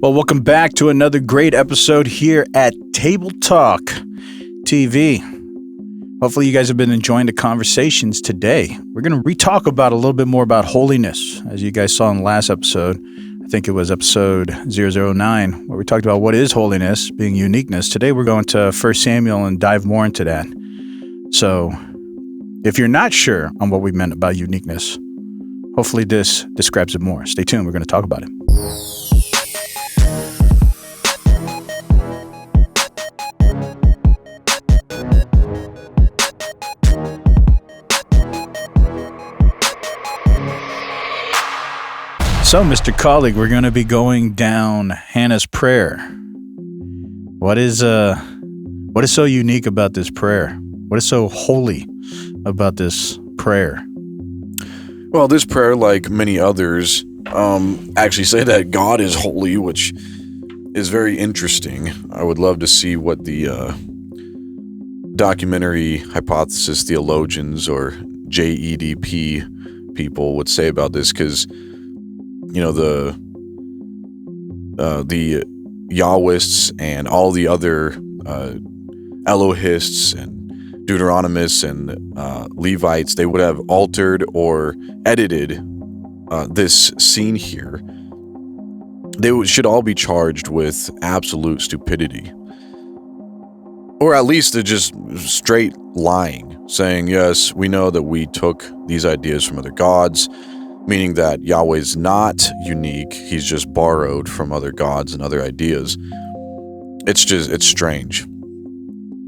Well, welcome back to another great episode here at Table Talk TV. Hopefully you guys have been enjoying the conversations today. We're going to re-talk about a little bit more about holiness. As you guys saw in the last episode, I think it was episode 009, where we talked about what is holiness, being uniqueness. Today we're going to 1 Samuel and dive more into that. So if you're not sure on what we meant about uniqueness, hopefully this describes it more. Stay tuned. We're going to talk about it. So, Mr. Colleague, we're going to be going down Hannah's prayer. What is so unique about this prayer? What is so holy about this prayer? Well, this prayer, like many others, actually say that God is holy, which is very interesting. I would love to see what the documentary hypothesis theologians or JEDP people would say about this, because the Yahwists and all the other Elohists and Deuteronomists and Levites, they would have altered or edited this scene here. They should all be charged with absolute stupidity, or at least they're just straight lying, saying, yes, we know that we took these ideas from other gods, meaning that Yahweh's not unique, he's just borrowed from other gods and other ideas. It's strange.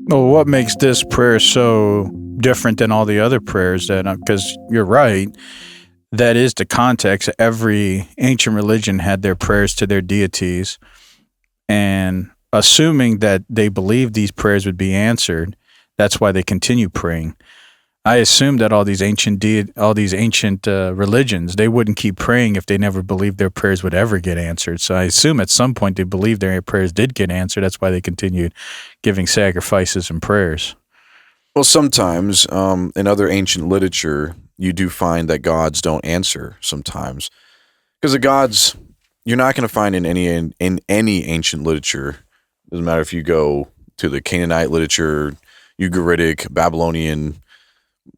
Well, what makes this prayer so different than all the other prayers? Because you're right, that is the context. Every ancient religion had their prayers to their deities, and assuming that they believed these prayers would be answered, that's why they continue praying. I assume that all these ancient religions, they wouldn't keep praying if they never believed their prayers would ever get answered. So I assume at some point they believed their prayers did get answered. That's why they continued giving sacrifices and prayers. Well, sometimes in other ancient literature, you do find that gods don't answer sometimes, because the gods you're not going to find in any ancient literature. Doesn't matter if you go to the Canaanite literature, Ugaritic, Babylonian,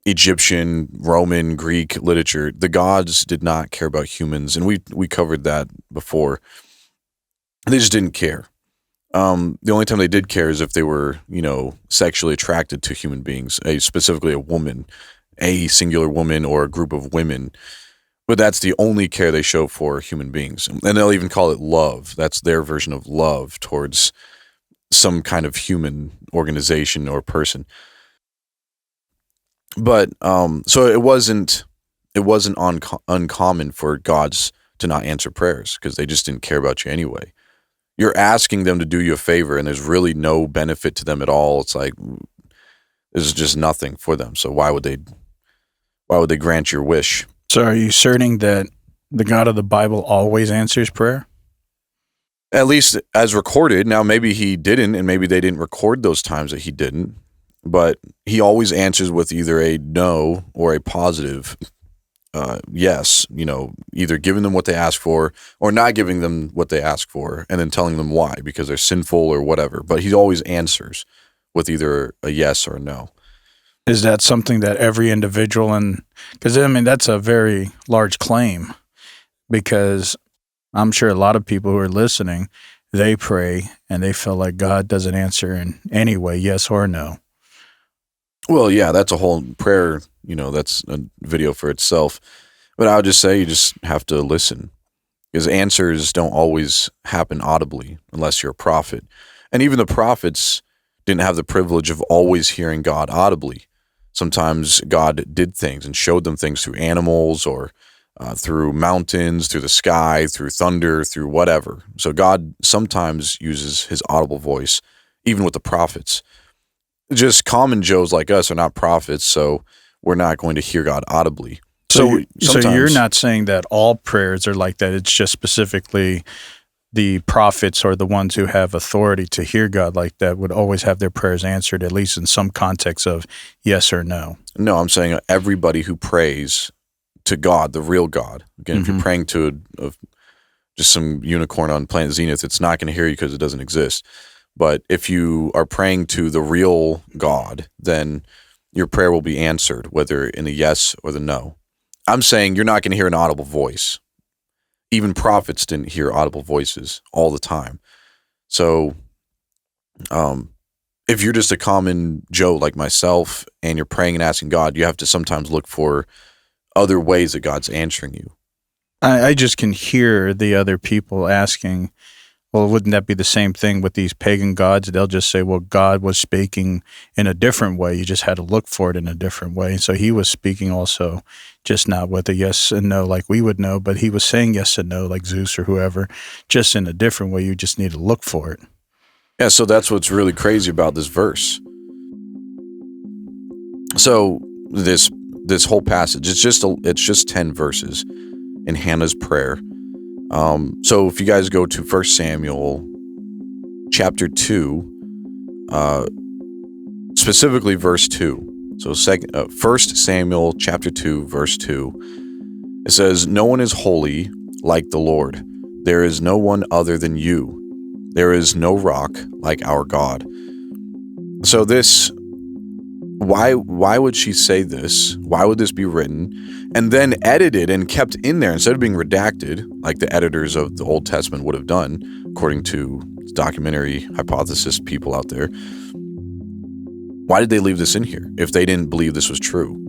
Egyptian, Roman, Greek literature. The gods did not care about humans, and we covered that before. They just didn't care. The only time they did care is if they were, sexually attracted to human beings, specifically a woman, a singular woman or a group of women. But that's the only care they show for human beings. And they'll even call it love. That's their version of love towards some kind of human organization or person. But so it wasn't uncommon for gods to not answer prayers, because they just didn't care about you anyway. You're asking them to do you a favor, and there's really no benefit to them at all. It's like there's just nothing for them. So why would they grant your wish? So are you asserting that the God of the Bible always answers prayer? At least as recorded. Now maybe he didn't, and maybe they didn't record those times that he didn't. But he always answers with either a no or a positive yes, either giving them what they ask for or not giving them what they ask for, and then telling them why, because they're sinful or whatever. But he always answers with either a yes or a no. Is that something that every individual, because that's a very large claim, because I'm sure a lot of people who are listening, they pray and they feel like God doesn't answer in any way, yes or no. Well, yeah, that's a whole prayer, that's a video for itself. But I would just say you just have to listen, because answers don't always happen audibly unless you're a prophet. And even the prophets didn't have the privilege of always hearing God audibly. Sometimes God did things and showed them things through animals or through mountains, through the sky, through thunder, through whatever. So God sometimes uses his audible voice, even with the prophets. Just common Joes like us are not prophets, so we're not going to hear God audibly. So you're not saying that all prayers are like that. It's just specifically the prophets or the ones who have authority to hear God like that would always have their prayers answered, at least in some context of yes or no. No, I'm saying everybody who prays to God, the real God. Again, if you're praying to just some unicorn on planet Zenith, it's not going to hear you because it doesn't exist. But if you are praying to the real God, then your prayer will be answered, whether in the yes or the no. I'm saying you're not going to hear an audible voice. Even prophets didn't hear audible voices all the time. So if you're just a common Joe like myself and you're praying and asking God, you have to sometimes look for other ways that God's answering you. I just can hear the other people asking, well, wouldn't that be the same thing with these pagan gods? They'll just say, well, God was speaking in a different way. You just had to look for it in a different way. So he was speaking also, just not with a yes and no like we would know, but he was saying yes and no like Zeus or whoever, just in a different way. You just need to look for it. Yeah, so that's what's really crazy about this verse. So this whole passage, it's just 10 verses in Hannah's prayer. So if you guys go to 1 Samuel chapter 2, specifically verse 2. So 1 Samuel chapter 2, verse 2, it says, "No one is holy like the Lord. There is no one other than you. There is no rock like our God." So this, why would she say this? Why would this be written and then edited and kept in there instead of being redacted like the editors of the Old Testament would have done, according to documentary hypothesis people out there? Why did they leave this in here if they didn't believe this was true?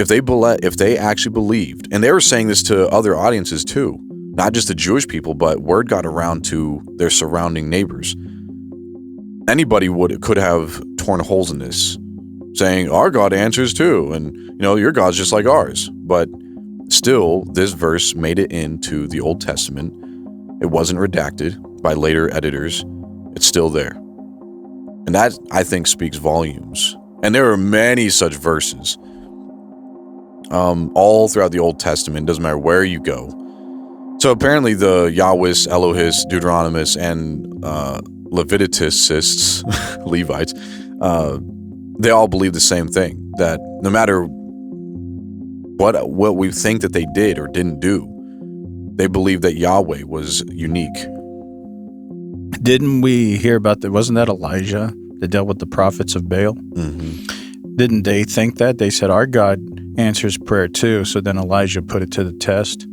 If they actually believed, and they were saying this to other audiences too, not just the Jewish people, but word got around to their surrounding neighbors. Anybody could have torn holes in this, saying, our God answers too, and your God's just like ours. But still, this verse made it into the Old Testament. It wasn't redacted by later editors. It's still there. And that, I think, speaks volumes. And there are many such verses all throughout the Old Testament. Doesn't matter where you go. So apparently the Yahwist, Elohists, Deuteronomists, and Leviticists, Levites, they all believe the same thing, that no matter what we think that they did or didn't do, they believe that Yahweh was unique. Didn't we hear about that? Wasn't that Elijah that dealt with the prophets of Baal? Mm-hmm. Didn't they think that? They said, our God answers prayer too. So then Elijah put it to the test.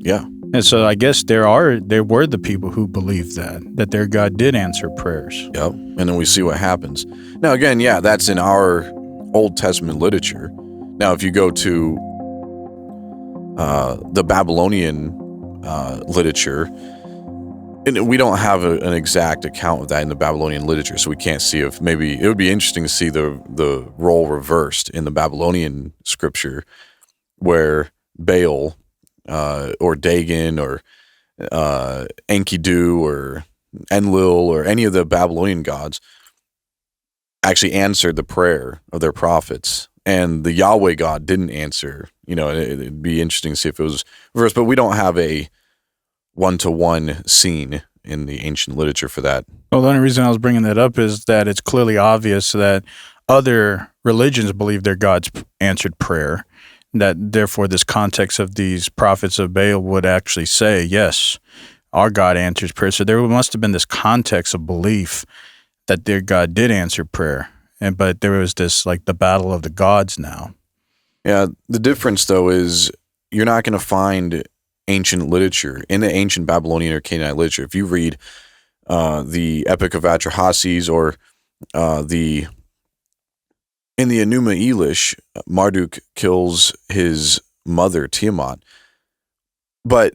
Yeah. And so I guess there were the people who believed that their God did answer prayers. Yep. And then we see what happens. Now, again, yeah, that's in our Old Testament literature. Now, if you go to the Babylonian literature, and we don't have an exact account of that in the Babylonian literature, so we can't see if maybe it would be interesting to see the role reversed in the Babylonian scripture, where Baal or Dagon or Enkidu or Enlil or any of the Babylonian gods actually answered the prayer of their prophets, and the Yahweh God didn't answer. It'd be interesting to see if it was reversed, but we don't have a one-to-one scene in the ancient literature for that. Well, the only reason I was bringing that up is that it's clearly obvious that other religions believe their gods answered prayer, that therefore this context of these prophets of Baal would actually say, yes, our God answers prayer. So there must have been this context of belief that their God did answer prayer. But there was this, like, the battle of the gods now. Yeah, the difference, though, is you're not going to find ancient literature in the ancient Babylonian or Canaanite literature. If you read the Epic of Atrahasis or in the Enuma Elish, Marduk kills his mother, Tiamat. But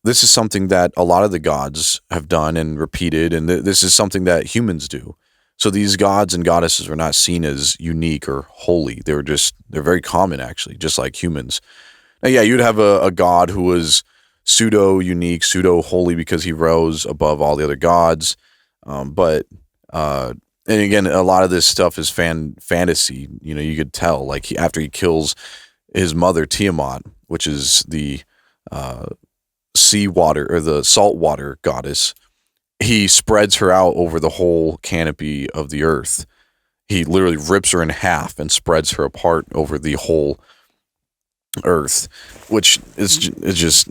this is something that a lot of the gods have done and repeated, and this is something that humans do. So these gods and goddesses were not seen as unique or holy. They're very common, actually, just like humans. Now, yeah, you'd have a god who was pseudo-unique, pseudo-holy because he rose above all the other gods. And again, a lot of this stuff is fantasy. You could tell, like, after he kills his mother, Tiamat, which is the seawater or the saltwater goddess, he spreads her out over the whole canopy of the earth. He literally rips her in half and spreads her apart over the whole earth, which is just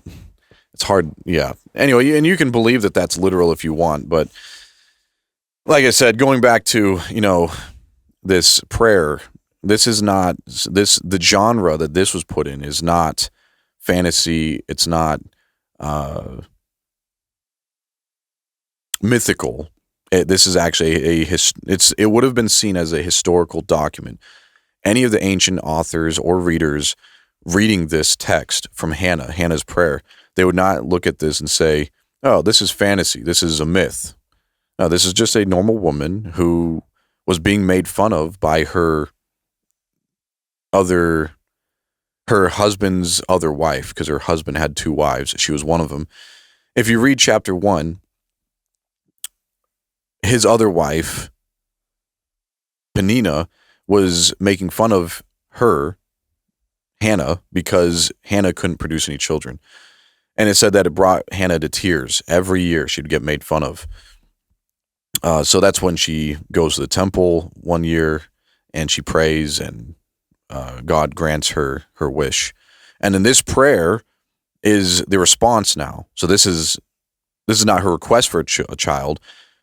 it's hard. Yeah. Anyway, and you can believe that that's literal if you want, but like I said, going back to this prayer, this is not the genre that this was put in is not fantasy. It's not mythical. This is actually it would have been seen as a historical document. Any of the ancient authors or readers reading this text from Hannah's prayer, they would not look at this and say, "Oh, this is fantasy. This is a myth." No, this is just a normal woman who was being made fun of by her husband's other wife, because her husband had 2 wives. She was one of them. If you read chapter 1, his other wife, Peninnah, was making fun of her, Hannah, because Hannah couldn't produce any children. And it said that it brought Hannah to tears. Every year she'd get made fun of. So that's when she goes to the temple one year and she prays, and God grants her wish. And then this prayer is the response now. So this is not her request for a child.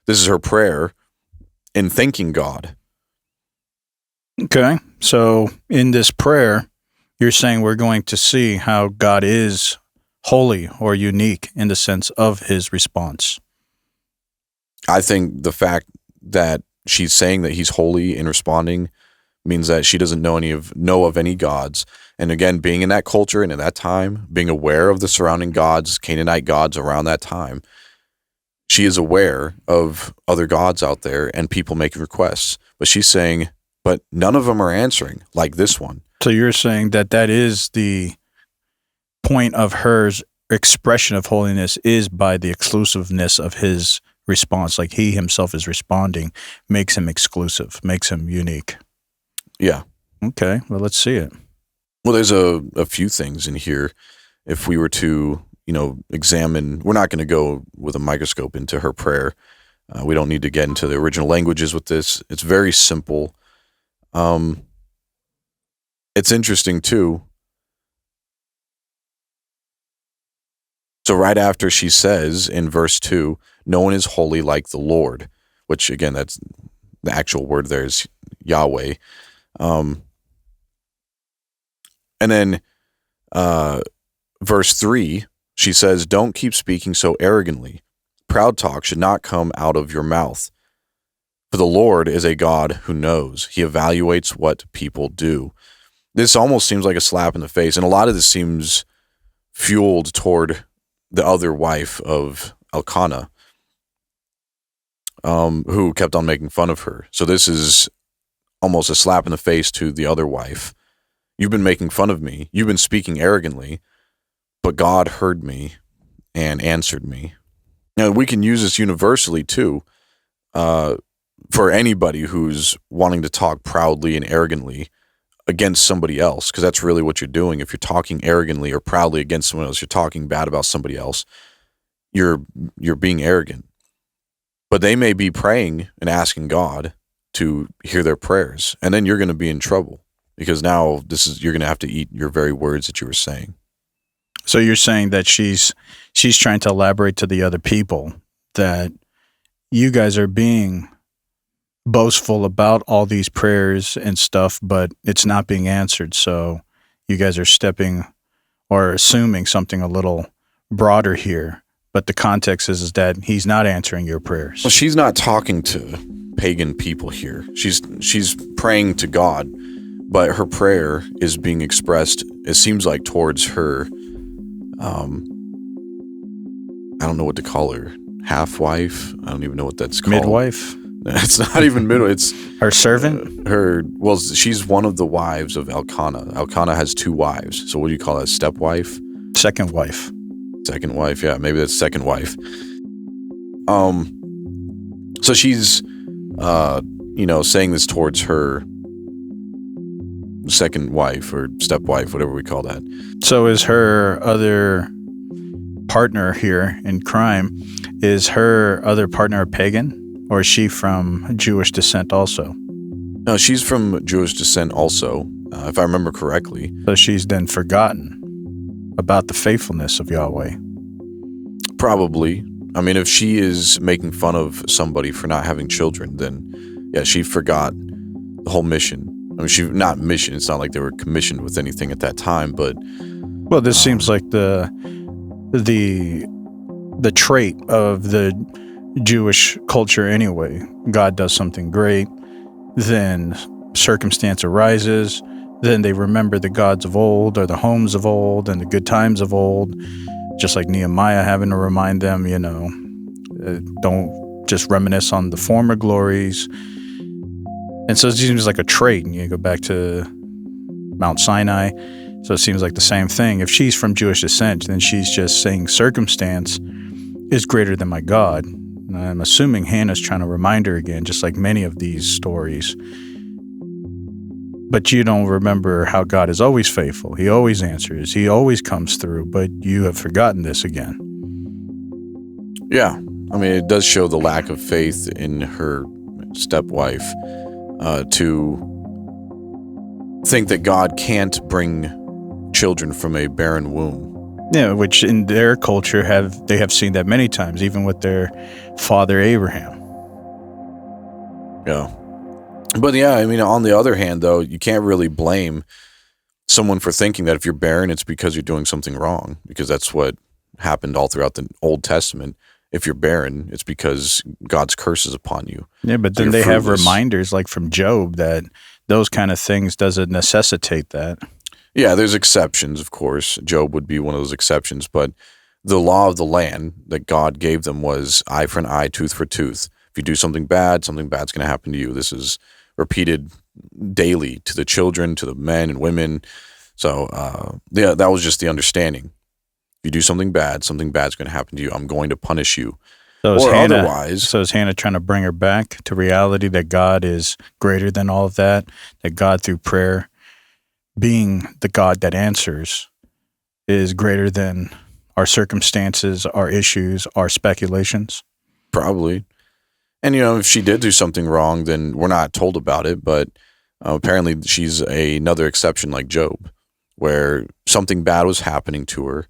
This is her prayer in thanking God. Okay. So in this prayer, you're saying we're going to see how God is holy or unique in the sense of his response. I think the fact that she's saying that he's holy in responding means that she doesn't know of any gods. And again, being in that culture and at that time, being aware of the surrounding gods, Canaanite gods around that time, she is aware of other gods out there and people making requests. But she's saying, but none of them are answering like this one. So you're saying that is the point of her expression of holiness is by the exclusiveness of his response, like he himself is responding, makes him exclusive, makes him unique. Yeah. Okay, well, let's see it. Well, there's a few things in here. If we were to, examine, we're not going to go with a microscope into her prayer. We don't need to get into the original languages with this. It's very simple. It's interesting too. So right after she says in verse 2, "No one is holy like the Lord," which again, that's the actual word there is Yahweh. And then verse 3, she says, "Don't keep speaking so arrogantly. Proud talk should not come out of your mouth. For the Lord is a God who knows. He evaluates what people do." This almost seems like a slap in the face, and a lot of this seems fueled toward the other wife of Elkanah, who kept on making fun of her. So this is almost a slap in the face to the other wife. You've been making fun of me. You've been speaking arrogantly, but God heard me and answered me. Now, we can use this universally too, for anybody who's wanting to talk proudly and arrogantly against somebody else, because that's really what you're doing. If you're talking arrogantly or proudly against someone else, you're talking bad about somebody else. You're being arrogant. But they may be praying and asking God to hear their prayers, and then you're going to be in trouble, because now you're going to have to eat your very words that you were saying. So you're saying that she's trying to elaborate to the other people that you guys are being boastful about all these prayers and stuff, but it's not being answered. So you guys are stepping or assuming something a little broader here. But the context is that he's not answering your prayers. Well, she's not talking to pagan people here. She's praying to God, but her prayer is being expressed, it seems like, towards her, I don't know what to call her, half-wife? I don't even know what that's called. Midwife? It's not even middle. It's her servant. She's one of the wives of Elkanah. Elkanah has 2 wives. So what do you call that? Stepwife? Second wife. Second wife. Yeah, maybe that's second wife. So she's, saying this towards her second wife or stepwife, whatever we call that. So is her other partner here in crime? Is her other partner a pagan? Or is she from Jewish descent also? No, she's from Jewish descent also. if I remember correctly. So she's then forgotten about the faithfulness of Yahweh. Probably. I mean, if she is making fun of somebody for not having children, then yeah, she forgot the whole mission. I mean, not mission. It's not like they were commissioned with anything at that time, but well, this seems like the trait of the Jewish culture anyway. God does something great, then circumstance arises, then they remember the gods of old or the homes of old and the good times of old, just like Nehemiah having to remind them, don't just reminisce on the former glories. And so it seems like a trait, and you go back to Mount Sinai, so it seems like the same thing. If she's from Jewish descent, then she's just saying circumstance is greater than my God. And I'm assuming Hannah's trying to remind her again, just like many of these stories. But you don't remember how God is always faithful. He always answers. He always comes through, but you have forgotten this again. Yeah. I mean, it does show the lack of faith in her stepwife to think that God can't bring children from a barren womb. Yeah, which in their culture they have seen that many times, even with their father Abraham. Yeah. But yeah, I mean, on the other hand, though, you can't really blame someone for thinking that if you're barren, it's because you're doing something wrong, because that's what happened all throughout the Old Testament. If you're barren, it's because God's curse is upon you. Yeah, but then they have reminders like from Job that those kind of things doesn't necessitate that. Yeah, there's exceptions, of course. Job would be one of those exceptions, but the law of the land that God gave them was eye for an eye, tooth for tooth. If you do something bad's going to happen to you. This is repeated daily to the children, to the men and women. So, yeah, that was just the understanding. If you do something bad's going to happen to you. I'm going to punish you. So is Hannah trying to bring her back to reality that God is greater than all of that, that God through prayer, being the God that answers, is greater than our circumstances, our issues, our speculations? Probably. And, if she did do something wrong, then we're not told about it. But apparently she's another exception like Job, where something bad was happening to her.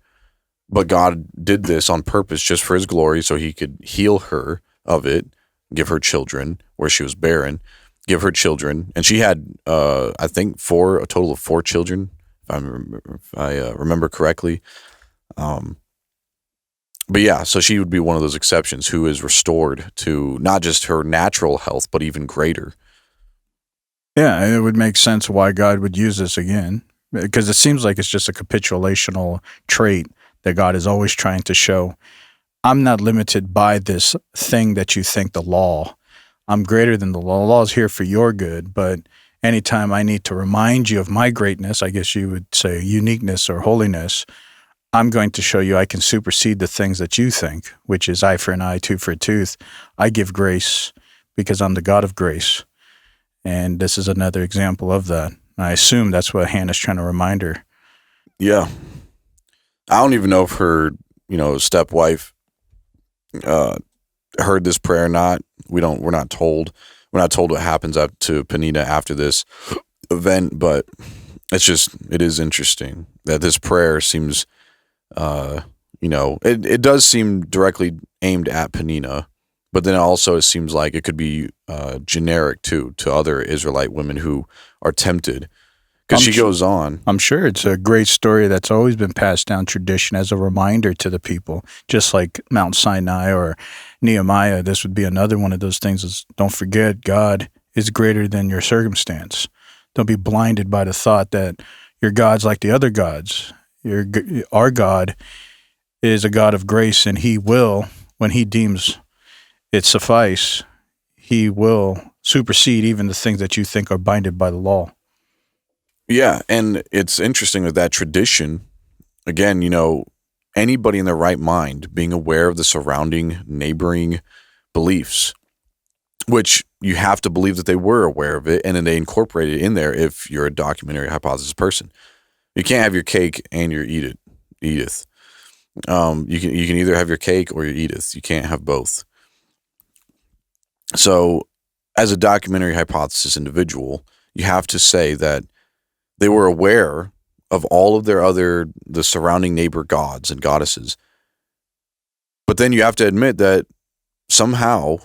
But God did this on purpose just for his glory, so he could heal her of it, give her children where she was barren, give her children. And she had, I think, a total of 4 children, if I remember correctly. But yeah, so she would be one of those exceptions who is restored to not just her natural health, but even greater. Yeah, it would make sense why God would use this again, because it seems like it's just a capitulational trait that God is always trying to show. I'm not limited by this thing that you think the law. I'm greater than the law. The law is here for your good, but anytime I need to remind you of my greatness, I guess you would say uniqueness or holiness, I'm going to show you I can supersede the things that you think, which is eye for an eye, tooth for a tooth. I give grace because I'm the God of grace. And this is another example of that. I assume that's what Hannah's trying to remind her. Yeah. I don't even know if her, stepwife heard this prayer or not. We're not told. We're not told what happens up to Peninnah after this event, but it is interesting that this prayer seems, it does seem directly aimed at Peninnah, but then also it seems like it could be generic too to other Israelite women who are tempted. Because she goes on. I'm sure it's a great story that's always been passed down tradition as a reminder to the people, just like Mount Sinai or Nehemiah. This would be another one of those things is don't forget God is greater than your circumstance. Don't be blinded by the thought that your God's like the other gods. Our God is a God of grace, and he will, when he deems it suffice, he will supersede even the things that you think are binded by the law. Yeah, and it's interesting with that tradition, again, anybody in their right mind being aware of the surrounding neighboring beliefs, which you have to believe that they were aware of it, and then they incorporate it in there if you're a documentary hypothesis person. You can't have your cake and your Edith. You can either have your cake or your Edith. You can't have both. So as a documentary hypothesis individual, you have to say that They were aware of all of the surrounding neighbor gods and goddesses. But then you have to admit that somehow,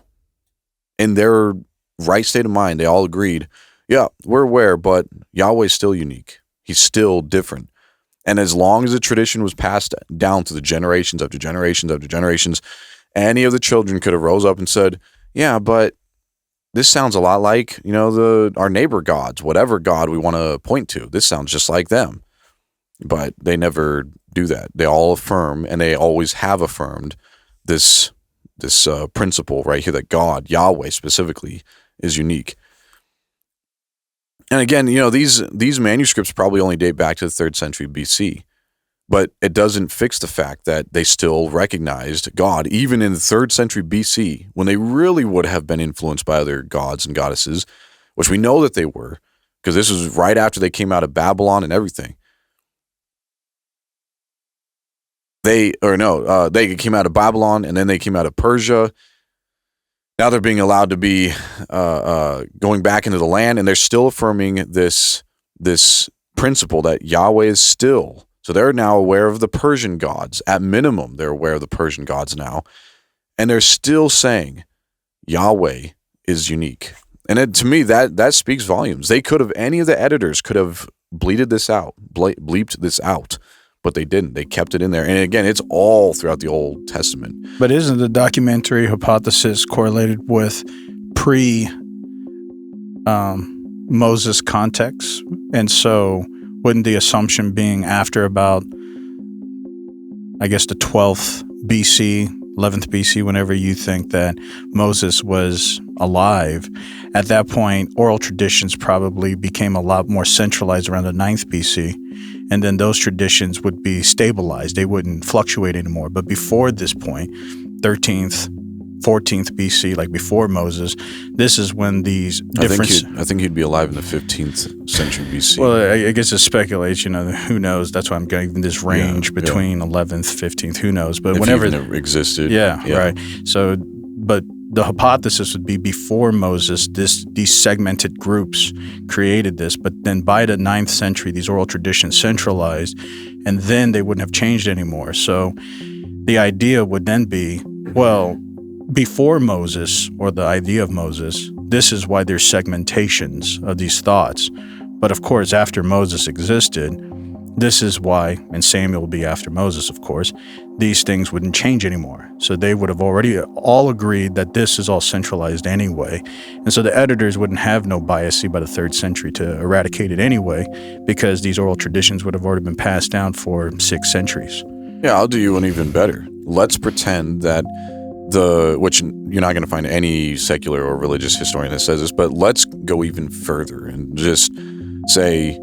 in their right state of mind, they all agreed, yeah, we're aware, but Yahweh's still unique. He's still different. And as long as the tradition was passed down to the generations after generations after generations, any of the children could have rose up and said, yeah, but this sounds a lot like, our neighbor gods, whatever god we want to point to. This sounds just like them. But they never do that. They all affirm, and they always have affirmed this principle right here that God, Yahweh specifically, is unique. And again, these manuscripts probably only date back to the 3rd century BC, but it doesn't fix the fact that they still recognized God, even in the 3rd century BC, when they really would have been influenced by other gods and goddesses, which we know that they were, because this was right after they came out of Babylon and everything. They came out of Babylon, and then they came out of Persia. Now they're being allowed to be going back into the land, and they're still affirming this principle that Yahweh is still. So they're now aware of the Persian gods. At minimum, they're aware of the Persian gods now. And they're still saying Yahweh is unique. And to me, that speaks volumes. Any of the editors could have bleeped this out. But they didn't. They kept it in there. And again, it's all throughout the Old Testament. But isn't the documentary hypothesis correlated with Moses context? And so wouldn't the assumption being after about, I guess, the 12th BC, 11th BC, whenever you think that Moses was alive, at that point, oral traditions probably became a lot more centralized around the 9th BC. And then those traditions would be stabilized. They wouldn't fluctuate anymore. But before this point, 13th, 14th BC, like before Moses, this is when these different... I think he'd be alive in the 15th century BC. Well, I guess it speculates, who knows? That's why I'm giving this range between 11th, 15th, who knows? But if whenever it even existed. Yeah, right. So, but the hypothesis would be before Moses, these segmented groups created this, but then by the 9th century, these oral traditions centralized, and then they wouldn't have changed anymore. So the idea would then be, well, before Moses, or the idea of Moses, this is why there's segmentations of these thoughts. But of course, after Moses existed, this is why, and Samuel will be after Moses, of course, these things wouldn't change anymore. So they would have already all agreed that this is all centralized anyway. And so the editors wouldn't have no bias by the 3rd century to eradicate it anyway, because these oral traditions would have already been passed down for 6 centuries. Yeah, I'll do you one even better. Let's pretend that which you're not going to find any secular or religious historian that says this, but let's go even further and just say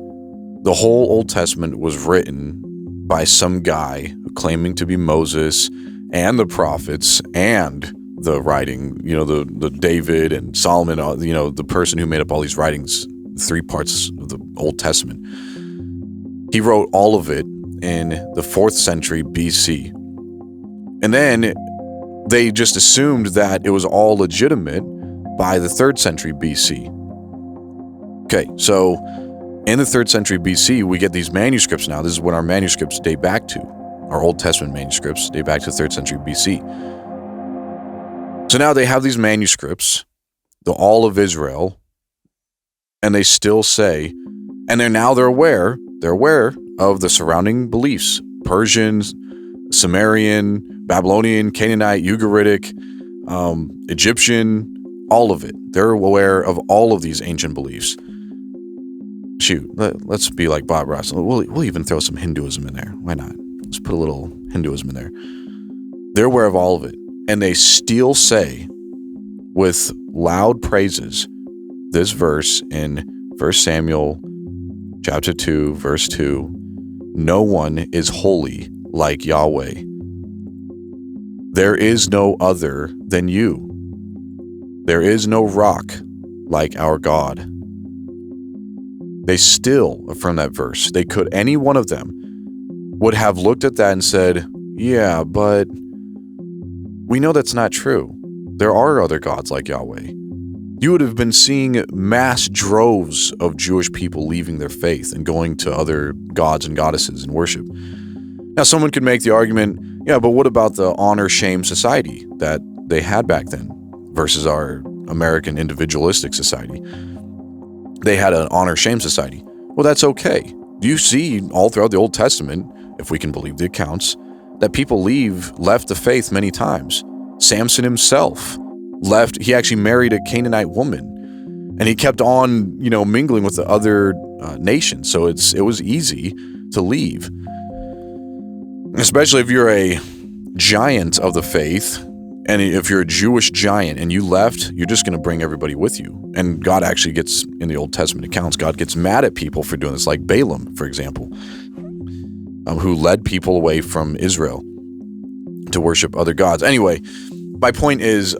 the whole Old Testament was written by some guy claiming to be Moses and the prophets and the writing, the David and Solomon, the person who made up all these writings, 3 parts of the Old Testament. He wrote all of it in the 4th century BC. And then they just assumed that it was all legitimate by the 3rd century BC. Okay, so in the 3rd century BC, we get these manuscripts now. This is what our manuscripts date back to. Our Old Testament manuscripts date back to the 3rd century BC. So now they have these manuscripts, the all of Israel, and they still say, and they're aware of the surrounding beliefs, Persian, Sumerian, Babylonian, Canaanite, Ugaritic, Egyptian, all of it. They're aware of all of these ancient beliefs. Shoot, let's be like Bob Ross. We'll even throw some Hinduism in there. Why not? Let's put a little Hinduism in there. They're aware of all of it. And they still say with loud praises this verse in 1 Samuel chapter 2, verse 2, no one is holy like Yahweh. There is no other than you. There is no rock like our God. They still affirm that verse. Any one of them would have looked at that and said, yeah, but we know that's not true. There are other gods like Yahweh. you would have been seeing mass droves of Jewish people leaving their faith and going to other gods and goddesses and worship. Now, someone could make the argument, yeah, but what about the honor-shame society that they had back then versus our American individualistic society? They had an honor-shame society. Well, that's okay. Do you see all throughout the Old Testament, if we can believe the accounts, that people left the faith many times? Samson himself left. He actually married a Canaanite woman, and he kept on, mingling with the other nations. So it was easy to leave, especially if you're a giant of the faith, and if you're a Jewish giant and you left, you're just going to bring everybody with you. And God actually gets, in the Old Testament accounts, God gets mad at people for doing this, like Balaam, for example, who led people away from Israel to worship other gods. Anyway, my point is,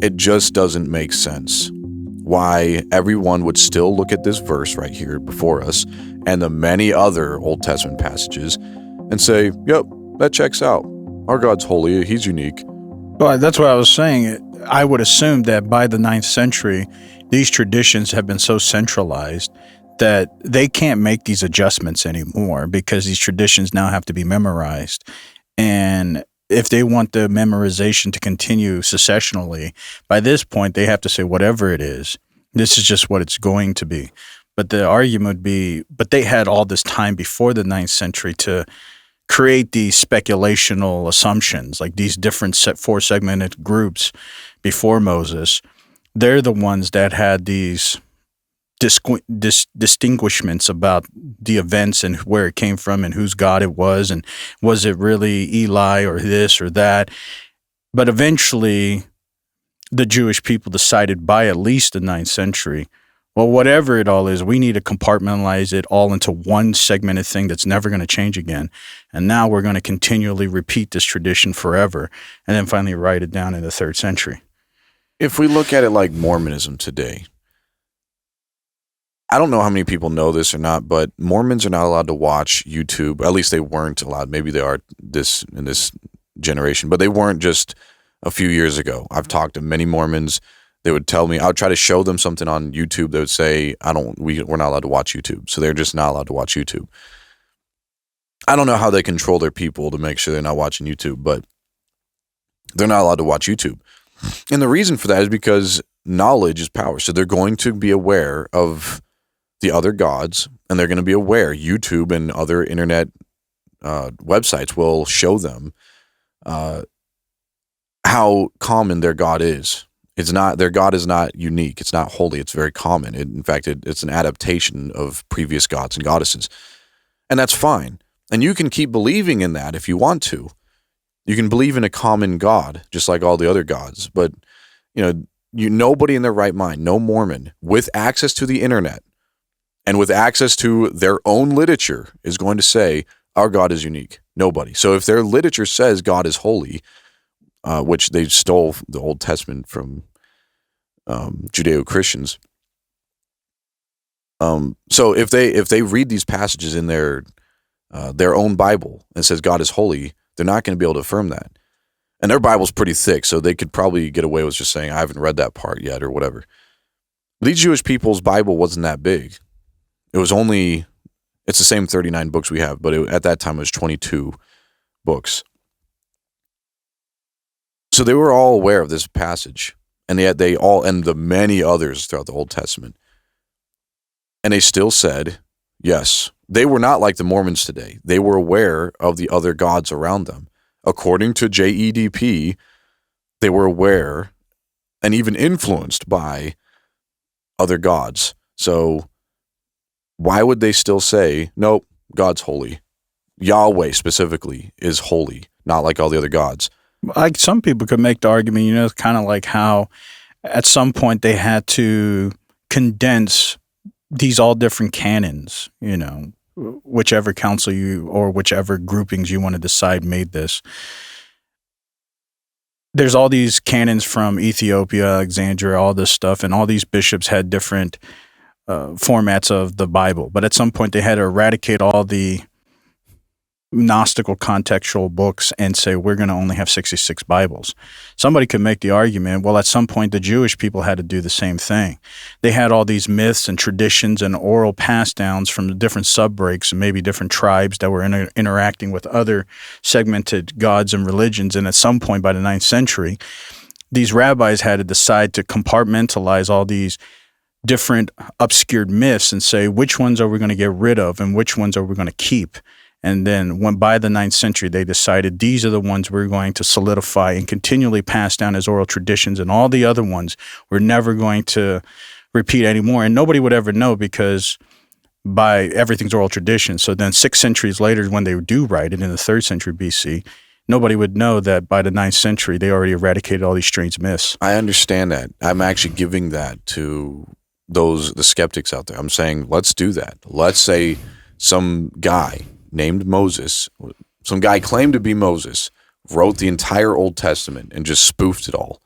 it just doesn't make sense why everyone would still look at this verse right here before us and the many other Old Testament passages and say, yep, that checks out. Our God's holy. He's unique. Well, that's what I was saying. I would assume that by the 9th century, these traditions have been so centralized that they can't make these adjustments anymore because these traditions now have to be memorized. And if they want the memorization to continue successionally, by this point, they have to say whatever it is, this is just what it's going to be. But the argument would be, but they had all this time before the 9th century to create these speculational assumptions, like these different four-segmented groups before Moses. They're the ones that had these distinguishments about the events and where it came from and whose God it was, and was it really Eli or this or that. But eventually, the Jewish people decided by at least the 9th century, well, whatever it all is, we need to compartmentalize it all into one segmented thing that's never going to change again. And now we're going to continually repeat this tradition forever, and then finally write it down in the 3rd century. If we look at it like Mormonism today, I don't know how many people know this or not, but Mormons are not allowed to watch YouTube. At least they weren't allowed. Maybe they are in this generation, but they weren't just a few years ago. I've talked to many Mormons. They would tell me, I would try to show them something on YouTube. They would say, we're not allowed to watch YouTube. So they're just not allowed to watch YouTube. I don't know how they control their people to make sure they're not watching YouTube, but they're not allowed to watch YouTube. And the reason for that is because knowledge is power. So they're going to be aware of the other gods, and they're going to be aware. YouTube and other internet websites will show them how common their God is. Their God is not unique. It's not holy. It's very common. In fact, it's an adaptation of previous gods and goddesses. And that's fine. And you can keep believing in that if you want to. You can believe in a common God, just like all the other gods. But, nobody in their right mind, no Mormon, with access to the internet and with access to their own literature is going to say, our God is unique. Nobody. So if their literature says God is holy, which they stole the Old Testament from Judeo-Christians. So if they read these passages in their own Bible and says God is holy, they're not going to be able to affirm that. And their Bible's pretty thick, so they could probably get away with just saying, I haven't read that part yet or whatever. These Jewish people's Bible wasn't that big. It's the same 39 books we have, but at that time it was 22 books. So they were all aware of this passage, and yet and the many others throughout the Old Testament. And they still said, yes, they were not like the Mormons today. They were aware of the other gods around them. According to JEDP, they were aware and even influenced by other gods. So why would they still say, nope, God's holy? Yahweh specifically is holy, not like all the other gods. Like some people could make the argument, kind of like how at some point they had to condense these all different canons, whichever council or whichever groupings you want to decide made this. There's all these canons from Ethiopia, Alexandria, all this stuff, and all these bishops had different formats of the Bible. But at some point they had to eradicate all the Gnostical contextual books and say we're going to only have 66 Bibles. Somebody could make the argument, well, at some point the Jewish people had to do the same thing. They had all these myths and traditions and oral pass downs from the different sub-breaks and maybe different tribes that were interacting with other segmented gods and religions. And at some point by the 9th century, these rabbis had to decide to compartmentalize all these different obscured myths and say which ones are we going to get rid of and which ones are we going to keep. And then by the 9th century, they decided these are the ones we're going to solidify and continually pass down as oral traditions, and all the other ones we're never going to repeat anymore. And nobody would ever know because by everything's oral tradition. So then 6 centuries later, when they do write it in the 3rd century BC, nobody would know that by the 9th century, they already eradicated all these strange myths. I understand that. I'm actually giving that to the skeptics out there. I'm saying, let's do that. Let's say some guy named Moses, some guy claimed to be Moses, wrote the entire Old Testament and just spoofed it all.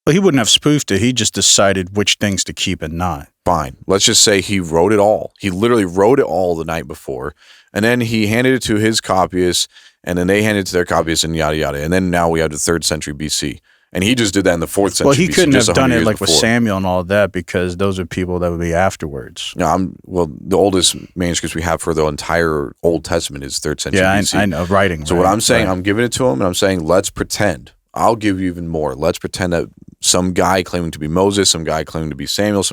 Well, he wouldn't have spoofed it. He just decided which things to keep and not. Fine. Let's just say he wrote it all. He literally wrote it all the night before, and then he handed it to his copyists, and then they handed it to their copyists, and yada, yada. And then now we have the 3rd century BC. And he just did that in the 4th century. Well, he BC, couldn't have done it like before. with Samuel and all that because those are people that would be afterwards. No, the oldest manuscripts we have for the entire Old Testament is 3rd century BC. I know, writing. So right, what I'm saying, right. I'm giving it to him, and I'm saying, let's pretend. I'll give you even more. Let's pretend that some guy claiming to be Moses, some guy claiming to be Samuel,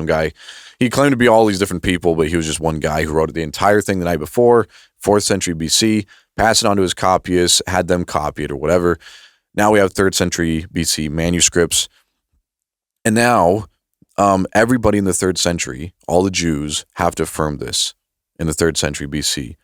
he claimed to be all these different people, but he was just one guy who wrote the entire thing the night before, 4th century BC, passed it on to his copyists, had them copy it or whatever. Now we have 3rd century BC manuscripts. And now everybody in the 3rd century, all the Jews, have to affirm this in the 3rd century BC.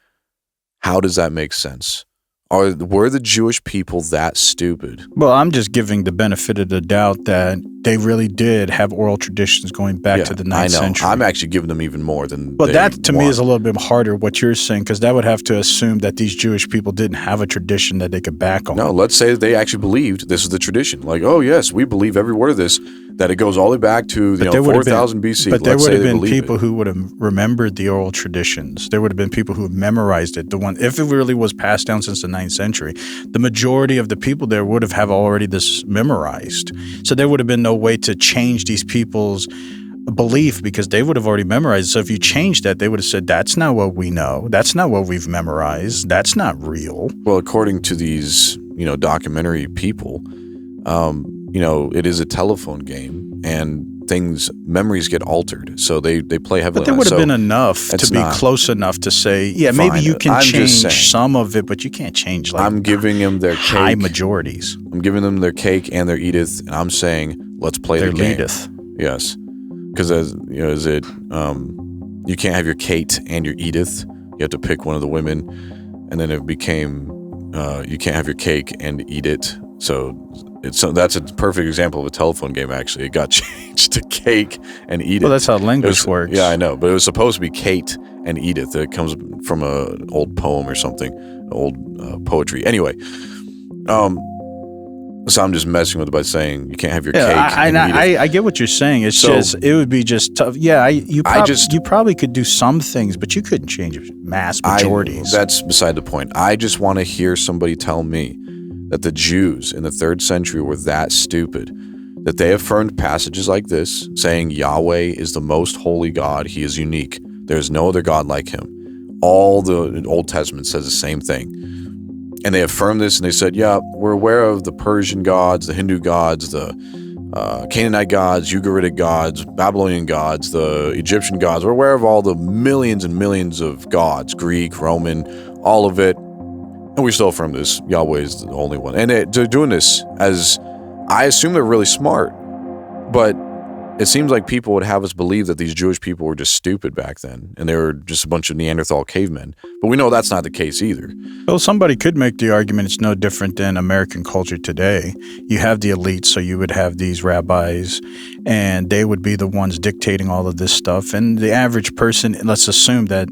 How does that make sense? Were the Jewish people that stupid? Well, I'm just giving the benefit of the doubt that they really did have oral traditions going back to the 9th century. I'm actually giving them even more than But that, to me, is a little bit harder, what you're saying, because that would have to assume that these Jewish people didn't have a tradition that they could back on. No, let's say they actually believed this is the tradition. Like, oh, yes, we believe every word of this, that it goes all the way back to 4,000 BC. But there would have been people who would have remembered the oral traditions. There would have been people who memorized it. If it really was passed down since the 9th century, the majority of the people there would have already this memorized. So there would have been no way to change these people's belief because they would have already memorized. So if you changed that, they would have said, that's not what we know. That's not what we've memorized. That's not real. Well, according to these, documentary people, it is a telephone game and memories get altered. So they play heavily. But there would have been enough to be close enough to say, maybe you can change some of it, but you can't change I'm giving them their cake. High majorities. I'm giving them their cake and their Edith, and I'm saying, let's play the game. Edith. Yes. Because you can't have your Kate and your Edith. You have to pick one of the women, and then it became you can't have your cake and eat it. So that's a perfect example of a telephone game. Actually, it got changed to Cake and Edith. Well, that's how language works. Yeah, I know, but it was supposed to be Kate and Edith. It comes from an old poem or something, old poetry. Anyway, so I'm just messing with it by saying you can't have your cake. I get what you're saying. It's just it would be just tough. Yeah, you probably could do some things, but you couldn't change mass majorities. That's beside the point. I just want to hear somebody tell me that the Jews in the 3rd century were that stupid that they affirmed passages like this, saying Yahweh is the most holy God. He is unique. There is no other God like him. All the Old Testament says the same thing. And they affirmed this, and they said, yeah, we're aware of the Persian gods, the Hindu gods, the Canaanite gods, Ugaritic gods, Babylonian gods, the Egyptian gods. We're aware of all the millions and millions of gods, Greek, Roman, all of it. And we still affirm this. Yahweh is the only one. And they're doing this as, I assume they're really smart, but it seems like people would have us believe that these Jewish people were just stupid back then, and they were just a bunch of Neanderthal cavemen. But we know that's not the case either. Well, somebody could make the argument it's no different than American culture today. You have the elite, so you would have these rabbis, and they would be the ones dictating all of this stuff. And the average person, let's assume that,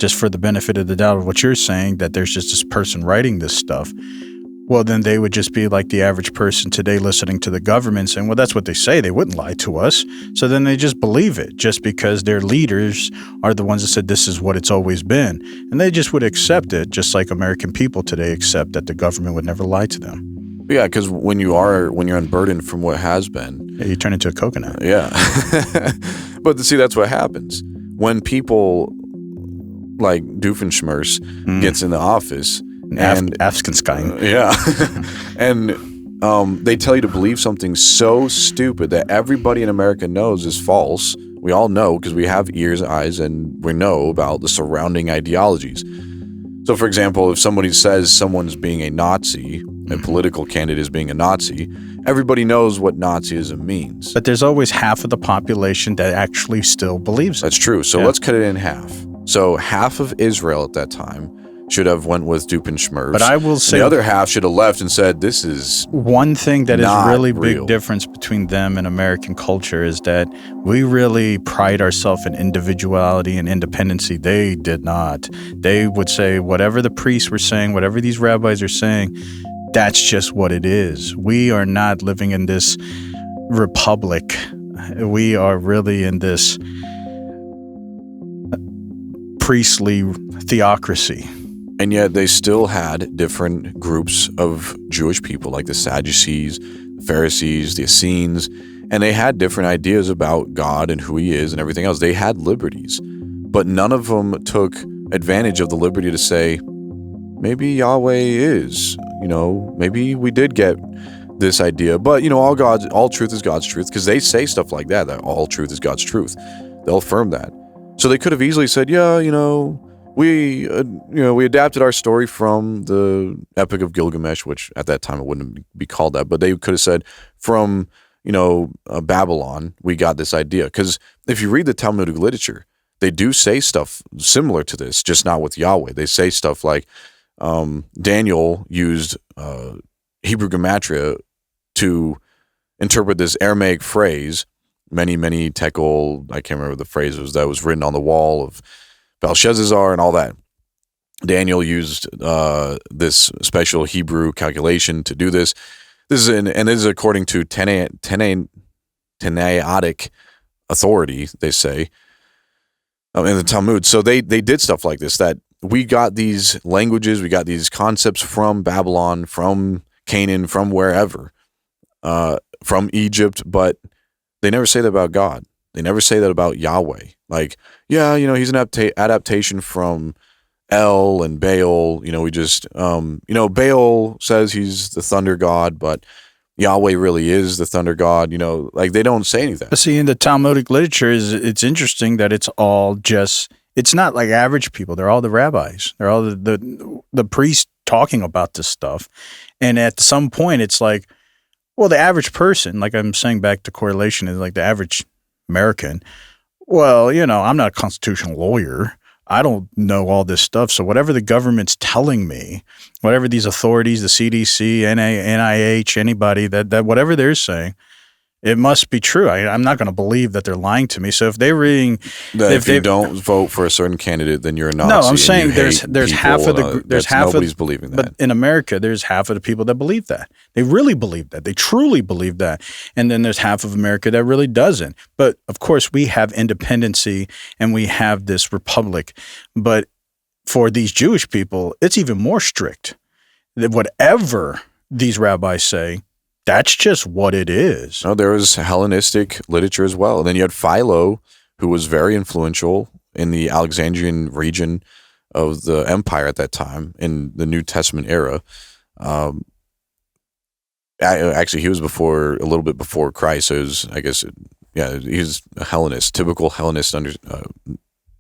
just for the benefit of the doubt of what you're saying, that there's just this person writing this stuff. well, then they would just be like the average person today listening to the government saying, well, that's what they say. They wouldn't lie to us. So then they just believe it just because their leaders are the ones that said this is what it's always been. And they just would accept it, just like American people today accept that the government would never lie to them. Yeah, because when you're unburdened from what has been, Yeah, you turn into a coconut. yeah. But see, that's what happens when people like Doofenshmirtz gets in the office and Afghanistan. yeah, and they tell you to believe something so stupid that everybody in America knows is false. We all know because we have ears, eyes, and we know about the surrounding ideologies. So, for example, if somebody says someone's being a Nazi, a political candidate is being a Nazi, everybody knows what Nazism means. But there's always half of the population that actually still believes it. That's true. So let's cut it in half. So half of Israel at that time should have went with Doofenshmirtz. But I will say the other half should have left and said, this is one thing that is really real. big difference between them and American culture is that we really pride ourselves in individuality and independency. They did not. They would say whatever the priests were saying, whatever these rabbis are saying, that's just what it is. We are not living in this republic. We are really in this priestly theocracy. And yet they still had different groups of Jewish people, like the Sadducees, the Pharisees, the Essenes, and they had different ideas about God and who he is and everything else. They had liberties, but none of them took advantage of the liberty to say, maybe Yahweh is, maybe we did get this idea, but all truth is God's truth, because they say stuff like that all truth is God's truth. They'll affirm that. So they could have easily said, we adapted our story from the Epic of Gilgamesh, which at that time it wouldn't be called that, but they could have said from, Babylon, we got this idea. Because if you read the Talmudic literature, they do say stuff similar to this, just not with Yahweh. They say stuff like Daniel used Hebrew gematria to interpret this Aramaic phrase, many, many tekel, I can't remember the phrase that was written on the wall of Belshazzar and all that. Daniel used this special Hebrew calculation to do this. This is according to Tanaitic authority, they say, in the Talmud. So they did stuff like this, that we got these languages, we got these concepts from Babylon, from Canaan, from wherever, from Egypt, but they never say that about God. They never say that about Yahweh. Like, yeah, he's an adaptation from El and Baal. We just, Baal says he's the thunder god, but Yahweh really is the thunder god. Like they don't say anything. See, in the Talmudic literature, it's interesting that it's all just, it's not like average people. They're all the rabbis. They're all the priests talking about this stuff. And at some point, it's like, well, the average person, like I'm saying back to correlation, is like the average American. Well, I'm not a constitutional lawyer. I don't know all this stuff. So whatever the government's telling me, whatever these authorities, the CDC, NIH, anybody, that whatever they're saying, it must be true. I'm not going to believe that they're lying to me. So if they're reading that if you don't vote for a certain candidate, then you're a Nazi. No, I'm saying there's half of the nobody's believing that. But in America, there's half of the people that believe that. They really believe that. They truly believe that. And then there's half of America that really doesn't. But of course, we have independency and we have this republic. But for these Jewish people, it's even more strict. That whatever these rabbis say, that's just what it is. No, there was Hellenistic literature as well. And then you had Philo, who was very influential in the Alexandrian region of the empire at that time in the New Testament era. Actually, he was a little bit before Christ. So it was, I guess, he's a Hellenist, typical Hellenist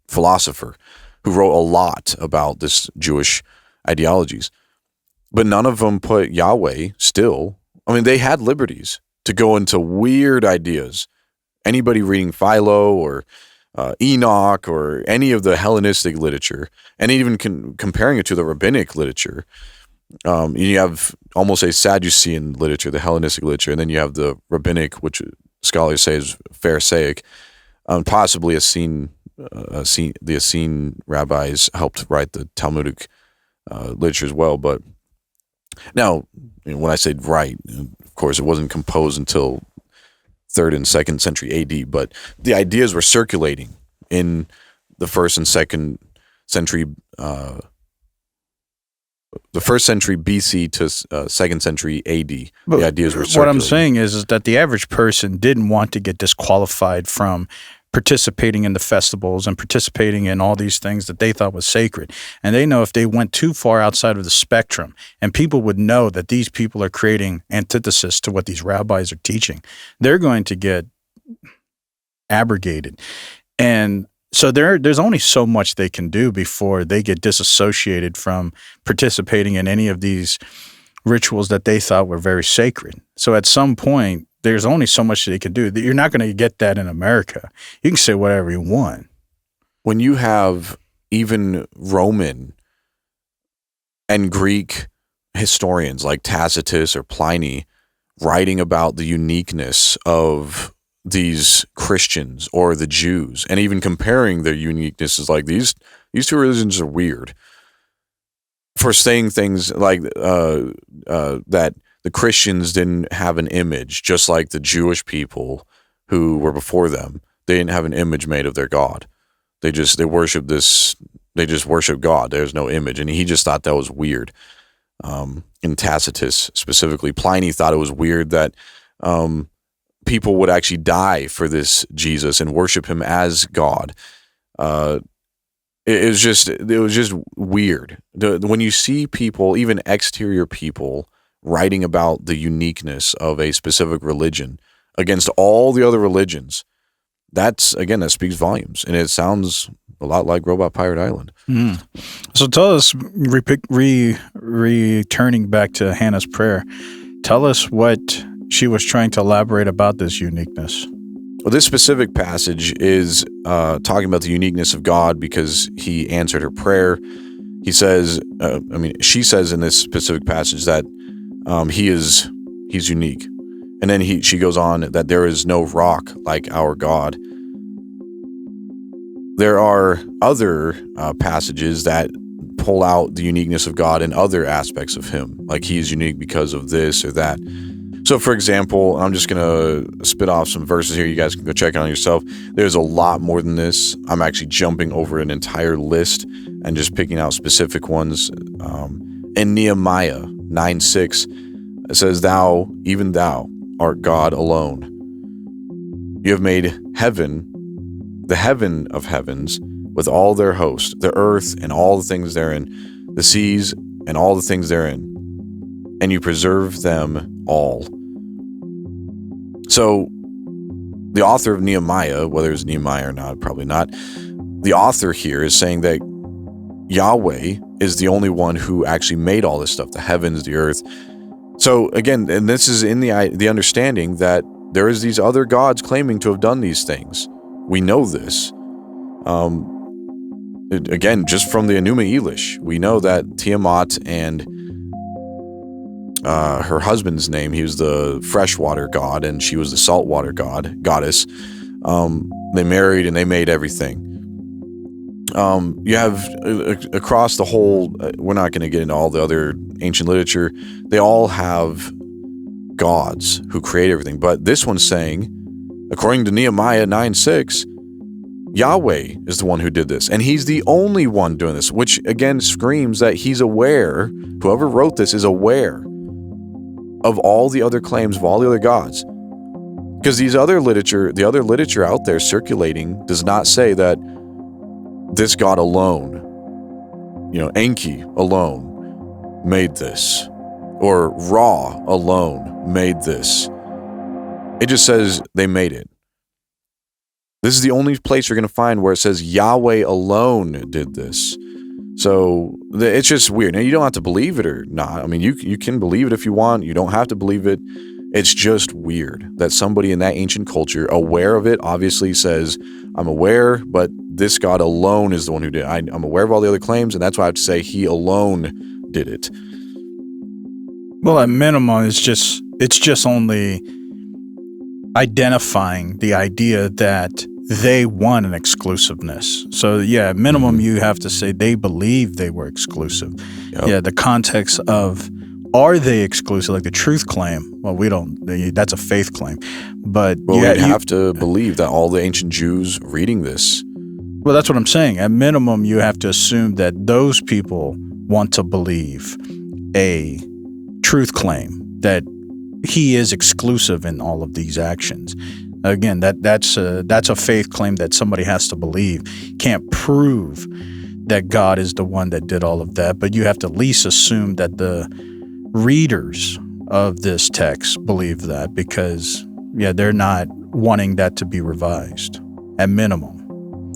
philosopher who wrote a lot about this Jewish ideologies. But none of them put Yahweh still. I mean, they had liberties to go into weird ideas. Anybody reading Philo or Enoch or any of the Hellenistic literature, and even comparing it to the rabbinic literature, you have almost a Sadducean literature, the Hellenistic literature, and then you have the rabbinic, which scholars say is Pharisaic, possibly the Essene rabbis helped write the Talmudic literature as well, but Now, when I say right, of course, it wasn't composed until 3rd and 2nd century AD, but the ideas were circulating in the 1st and 2nd century, the 1st century BC to 2nd century AD. But the ideas were circulating. What I'm saying is that the average person didn't want to get disqualified from participating in the festivals and participating in all these things that they thought was sacred. And they know if they went too far outside of the spectrum, and people would know that these people are creating antithesis to what these rabbis are teaching, they're going to get abrogated. And so there's only so much they can do before they get disassociated from participating in any of these rituals that they thought were very sacred. So at some point, there's only so much they can do. You're not going to get that in America. You can say whatever you want. When you have even Roman and Greek historians like Tacitus or Pliny writing about the uniqueness of these Christians or the Jews, and even comparing their uniquenesses, like these two religions are weird, for saying things like that the Christians didn't have an image, just like the Jewish people who were before them. They didn't have an image made of their God. They worship this. They just worship God. There's no image, and he just thought that was weird. In Tacitus specifically, Pliny thought it was weird that people would actually die for this Jesus and worship him as God. It was just weird. When you see people, even exterior people, writing about the uniqueness of a specific religion against all the other religions, that speaks volumes, and it sounds a lot like Robot Pirate Island. Mm. So tell us, returning back to Hannah's prayer, tell us what she was trying to elaborate about this uniqueness. Well, this specific passage is talking about the uniqueness of God because he answered her prayer. He says, she says in this specific passage that he's unique. And then she goes on that there is no rock like our God. There are other passages that pull out the uniqueness of God in other aspects of him, like he is unique because of this or that. So, for example, I'm just going to spit off some verses here. You guys can go check it on yourself. There's a lot more than this. I'm actually jumping over an entire list and just picking out specific ones. In Nehemiah 9:6, it says, "Thou, even thou, art God alone. You have made heaven, the heaven of heavens, with all their host, the earth and all the things therein, the seas and all the things therein, and you preserve them all." So the author of Nehemiah, whether it's Nehemiah or not, probably not, the author here is saying that Yahweh is the only one who actually made all this stuff, the heavens, the earth. So again, and this is in the understanding that there is these other gods claiming to have done these things. We know this. Again, just from the Enuma Elish, we know that Tiamat and her husband's name, he was the freshwater god and she was the saltwater goddess. They married and they made everything. You have across the whole, we're not going to get into all the other ancient literature, they all have gods who create everything. But this one's saying, according to Nehemiah 9:6, Yahweh is the one who did this. And he's the only one doing this, which again screams that he's aware, whoever wrote this is aware of all the other claims of all the other gods. Because the other literature out there circulating does not say that this God alone, Enki alone made this, or Ra alone made this. It just says they made it. This is the only place you're going to find where it says Yahweh alone did this. So it's just weird. Now, you don't have to believe it or not. I mean, you can believe it if you want. You don't have to believe it. It's just weird that somebody in that ancient culture, aware of it, obviously says, I'm aware, but this God alone is the one who did it. I'm aware of all the other claims, and that's why I have to say he alone did it. Well, at minimum, it's just only identifying the idea that they won an exclusiveness. So yeah, at minimum, you have to say they believe they were exclusive. Yep. Yeah, the context of are they exclusive? Like the truth claim. Well, we don't. That's a faith claim. But Well, we'd have to believe that all the ancient Jews reading this. Well, that's what I'm saying. At minimum, you have to assume that those people want to believe a truth claim that he is exclusive in all of these actions. Again, that's a faith claim that somebody has to believe. Can't prove that God is the one that did all of that, but you have to at least assume that the readers of this text believe that, because they're not wanting that to be revised at minimum.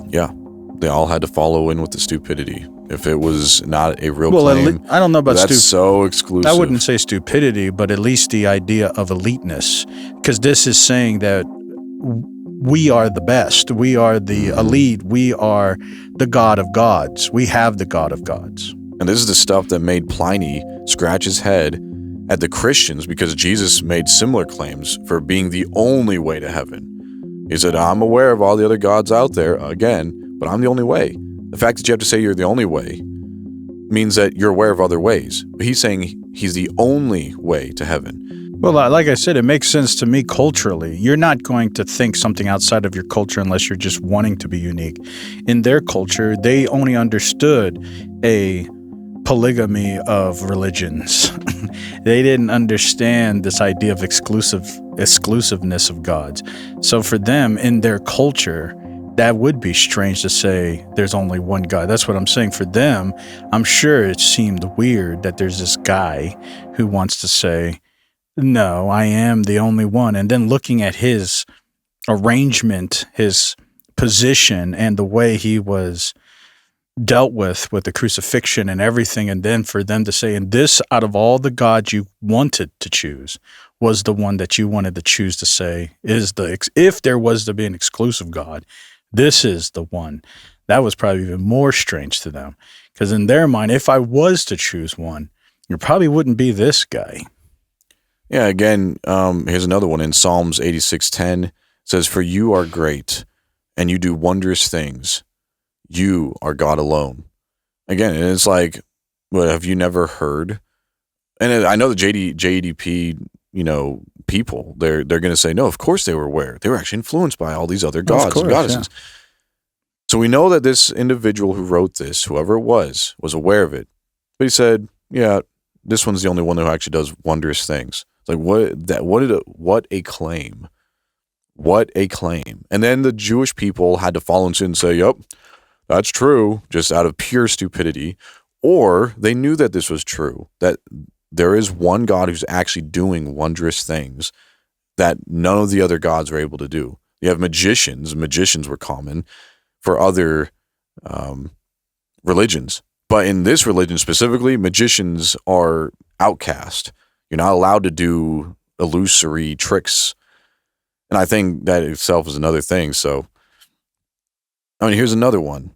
Yeah, they all had to follow in with the stupidity. If it was not a real claim, I don't know about that's so exclusive. I wouldn't say stupidity, but at least the idea of eliteness, because this is saying that we are the best, we are the elite, we are the God of gods, we have the God of gods. And this is the stuff that made Pliny scratch his head at the Christians, because Jesus made similar claims for being the only way to heaven. He said, I'm aware of all the other gods out there, again, but I'm the only way. The fact that you have to say you're the only way means that you're aware of other ways. But he's saying he's the only way to heaven. Well, like I said, it makes sense to me culturally. You're not going to think something outside of your culture unless you're just wanting to be unique. In their culture, they only understood a polygamy of religions. They didn't understand this idea of exclusiveness of gods. So for them, in their culture, that would be strange to say there's only one God. That's what I'm saying. For them, I'm sure it seemed weird that there's this guy who wants to say, no, I am the only one. And then looking at his arrangement, his position, and the way he was dealt with the crucifixion and everything, and then for them to say, and this out of all the gods you wanted to choose was the one that you wanted to choose to say is if there was to be an exclusive God, this is the one. That was probably even more strange to them, because in their mind, if I was to choose one, it probably wouldn't be this guy. Yeah, again, here's another one in Psalms 86:10. It says, "For you are great, and you do wondrous things. You are God alone." Again, and it's like, what, have you never heard? And I know the JEDP, people, they're going to say, no, of course they were aware. They were actually influenced by all these other gods and goddesses. Yeah. So we know that this individual who wrote this, whoever it was aware of it. But he said, yeah, this one's the only one who actually does wondrous things. It's like, what a claim. What a claim. And then the Jewish people had to follow in suit and say, yep, that's true, just out of pure stupidity. Or they knew that this was true, that there is one God who's actually doing wondrous things that none of the other gods were able to do. You have magicians. Magicians were common for other religions. But in this religion specifically, magicians are outcast. You're not allowed to do illusory tricks. And I think that itself is another thing. So, here's another one.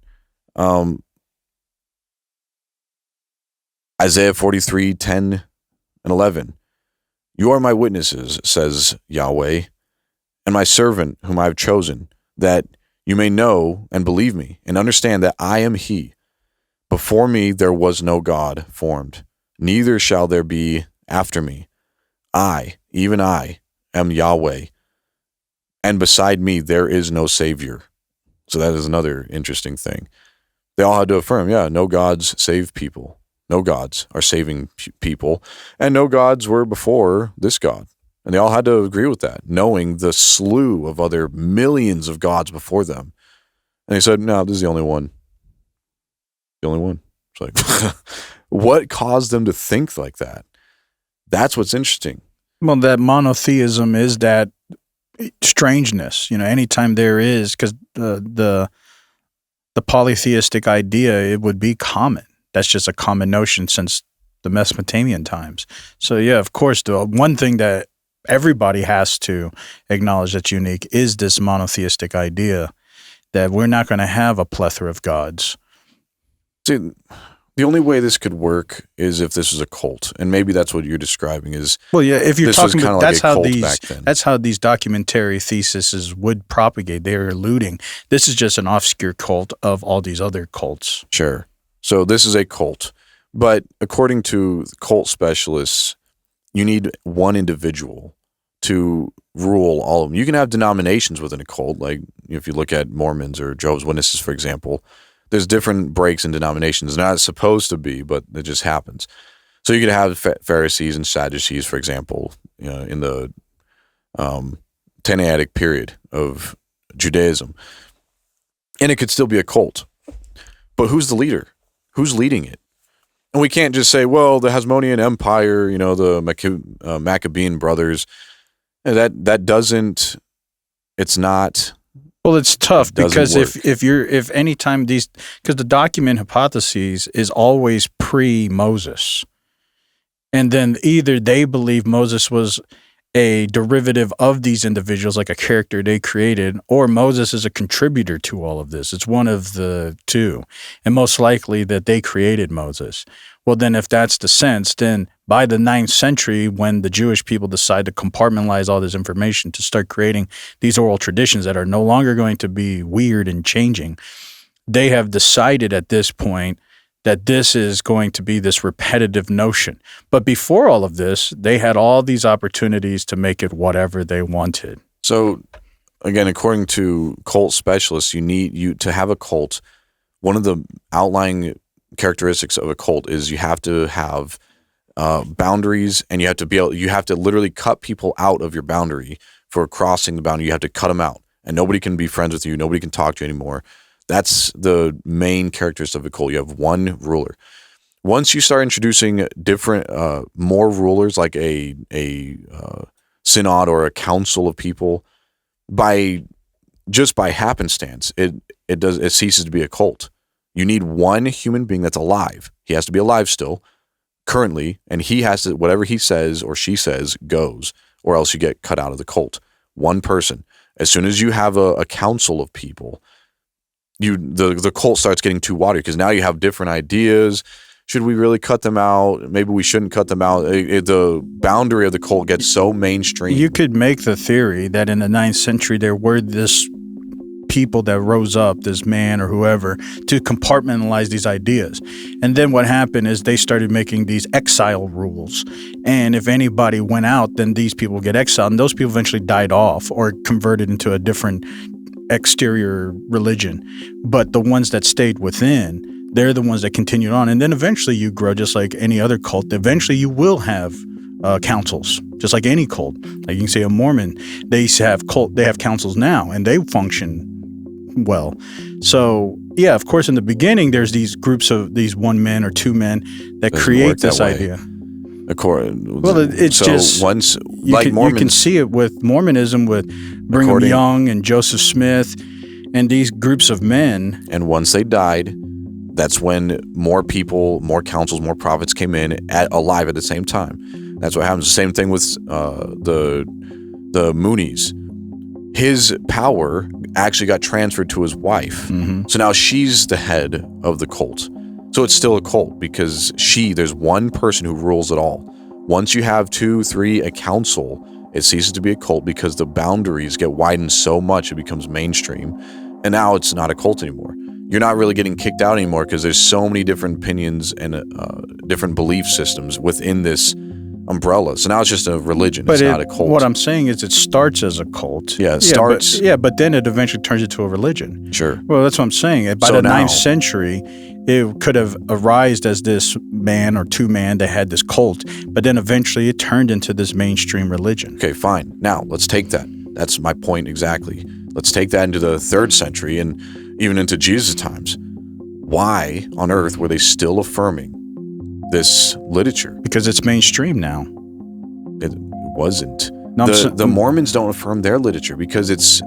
Isaiah 43:10 and 11. You are my witnesses, says Yahweh, and my servant whom I have chosen, that you may know and believe me, and understand that I am he. Before me there was no God formed, neither shall there be after me. I, even I, am Yahweh, and beside me there is no Savior. So that is another interesting thing. They all had to affirm, no gods save people. No gods are saving people, and no gods were before this God. And they all had to agree with that, knowing the slew of other millions of gods before them. And they said, no, this is the only one. The only one. It's like, what caused them to think like that? That's what's interesting. Well, that monotheism is that strangeness. Anytime there is, because the polytheistic idea, it would be common. That's just a common notion since the Mesopotamian times. So of course, the one thing that everybody has to acknowledge that's unique is this monotheistic idea that we're not going to have a plethora of gods. See, the only way this could work is if this was a cult, and maybe that's what you're describing is. Well, yeah, if you're talking about, that's how these documentary theses would propagate. They're alluding. This is just an obscure cult of all these other cults. Sure. So this is a cult. But according to cult specialists, you need one individual to rule all of them. You can have denominations within a cult, like if you look at Mormons or Jehovah's Witnesses, for example. There's different breaks in denominations. They're not supposed to be, but it just happens. So you could have Pharisees and Sadducees, for example, in the Tannaitic period of Judaism. And it could still be a cult. But who's the leader? Who's leading it? And we can't just say, well, the Hasmonean Empire, the Maccabean brothers. That doesn't, it's not. Well, it's tough because if anytime because the document hypotheses is always pre-Moses. And then either they believe Moses was a derivative of these individuals, like a character they created, or Moses is a contributor to all of this. It's one of the two. And most likely that they created Moses. Well, then if that's the sense, then by the 9th century, when the Jewish people decide to compartmentalize all this information to start creating these oral traditions that are no longer going to be weird and changing, they have decided at this point that this is going to be this repetitive notion. But before all of this, they had all these opportunities to make it whatever they wanted. So, again, according to cult specialists, you to have a cult, one of the outlying characteristics of a cult is you have to have boundaries, and you have to literally cut people out of your boundary for crossing the boundary. You have to cut them out, and nobody can be friends with you. Nobody can talk to you anymore. That's the main characteristic of a cult. You have one ruler. Once you start introducing different, more rulers, like a synod or a council of people, by happenstance, it ceases to be a cult. You need one human being that's alive. He has to be alive still, currently, and he has to, whatever he says or she says goes, or else you get cut out of the cult. One person. As soon as you have a council of people, the cult starts getting too watery, because now you have different ideas. Should we really cut them out? Maybe we shouldn't cut them out. The boundary of the cult gets so mainstream. You could make the theory that in the 9th century there were this people that rose up, this man or whoever, to compartmentalize these ideas. And then what happened is they started making these exile rules. And if anybody went out, then these people get exiled. And those people eventually died off or converted into a different exterior religion. But the ones that stayed within, they're the ones that continued on. And then eventually you grow, just like any other cult. Eventually you will have councils, just like any cult. Like you can say a Mormon, they have councils now, and they function well. So yeah, of course, in the beginning, there's these groups of these one men or two men that create this idea. Well, it's so just once, you can see it with Mormonism, with Brigham Young and Joseph Smith, and these groups of men. And once they died, that's when more people, more councils, more prophets came in alive at the same time. That's what happens. The same thing with the Moonies. His power actually got transferred to his wife. Mm-hmm. So now she's the head of the cult. So it's still a cult because there's one person who rules it all. Once you have 2, 3, a council, it ceases to be a cult because the boundaries get widened so much it becomes mainstream. And now it's not a cult anymore. You're not really getting kicked out anymore because there's so many different opinions and different belief systems within this umbrella. So now it's just a religion. It's not a cult. What I'm saying is it starts as a cult. Yeah, it starts. But then it eventually turns into a religion. Sure. Well, that's what I'm saying. By the 9th century, it could have arisen as this man or two man that had this cult, but then eventually it turned into this mainstream religion. Okay, fine. Now, let's take that. That's my point exactly. Let's take that into the 3rd century and even into Jesus' times. Why on earth were they still affirming this literature? Because it's mainstream now. It wasn't. The Mormons don't affirm their literature because it's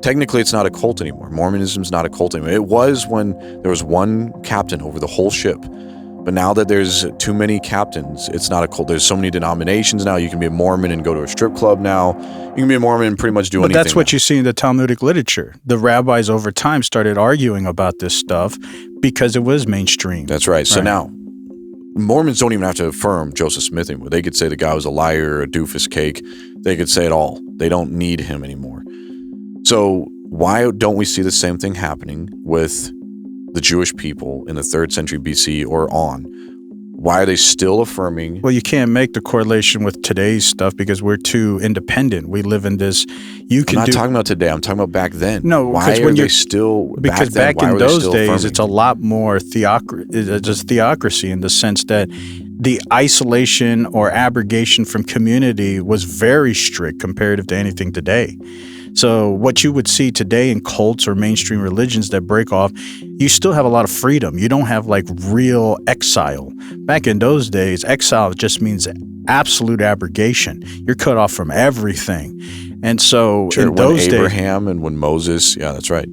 technically it's not a cult anymore. Mormonism's not a cult anymore. It was when there was one captain over the whole ship. But now that there's too many captains, it's not a cult. There's so many denominations now. You can be a Mormon and go to a strip club now. You can be a Mormon and pretty much do anything. But that's what you see in the Talmudic literature. The rabbis over time started arguing about this stuff because it was mainstream. That's right. So now, Mormons don't even have to affirm Joseph Smith anymore. They could say the guy was a liar, a doofus cake. They could say it all. They don't need him anymore. So why don't we see the same thing happening with the Jewish people in the 3rd century BC or on? why are they still affirming? Well, you can't make the correlation with today's stuff because we're too independent. We live in this. I'm not talking about today. I'm talking about back then. No, why are they still? Because back in those days, it's a lot more just theocracy in the sense that the isolation or abrogation from community was very strict comparative to anything today. So what you would see today in cults or mainstream religions that break off, you still have a lot of freedom. You don't have like real exile. Back in those days, exile just means absolute abrogation. You're cut off from everything. And so in those days, Abraham and when Moses, yeah, that's right.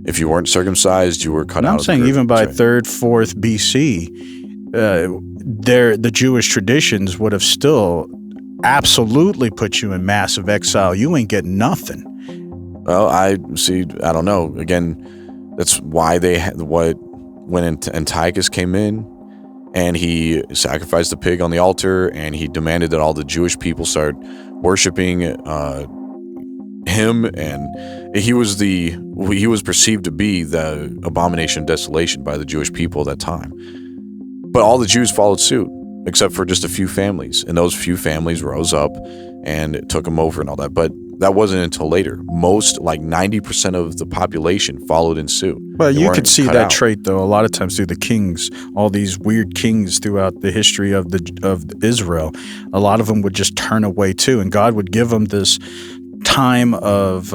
If you weren't circumcised, you were cut out. I'm saying even by 3rd, 4th BC, the Jewish traditions would have still absolutely put you in massive exile. You ain't getting nothing. Well, I don't know. Again, that's why when Antiochus came in and he sacrificed the pig on the altar and he demanded that all the Jewish people start worshiping him, and he was perceived to be the abomination of desolation by the Jewish people at that time. But all the Jews followed suit, except for just a few families, and those few families rose up and took him over and all that. But that wasn't until later. Most, like 90% of the population, followed in suit. Well, you could see that trait though a lot of times through the kings, all these weird kings throughout the history of Israel. A lot of them would just turn away too, and God would give them this time of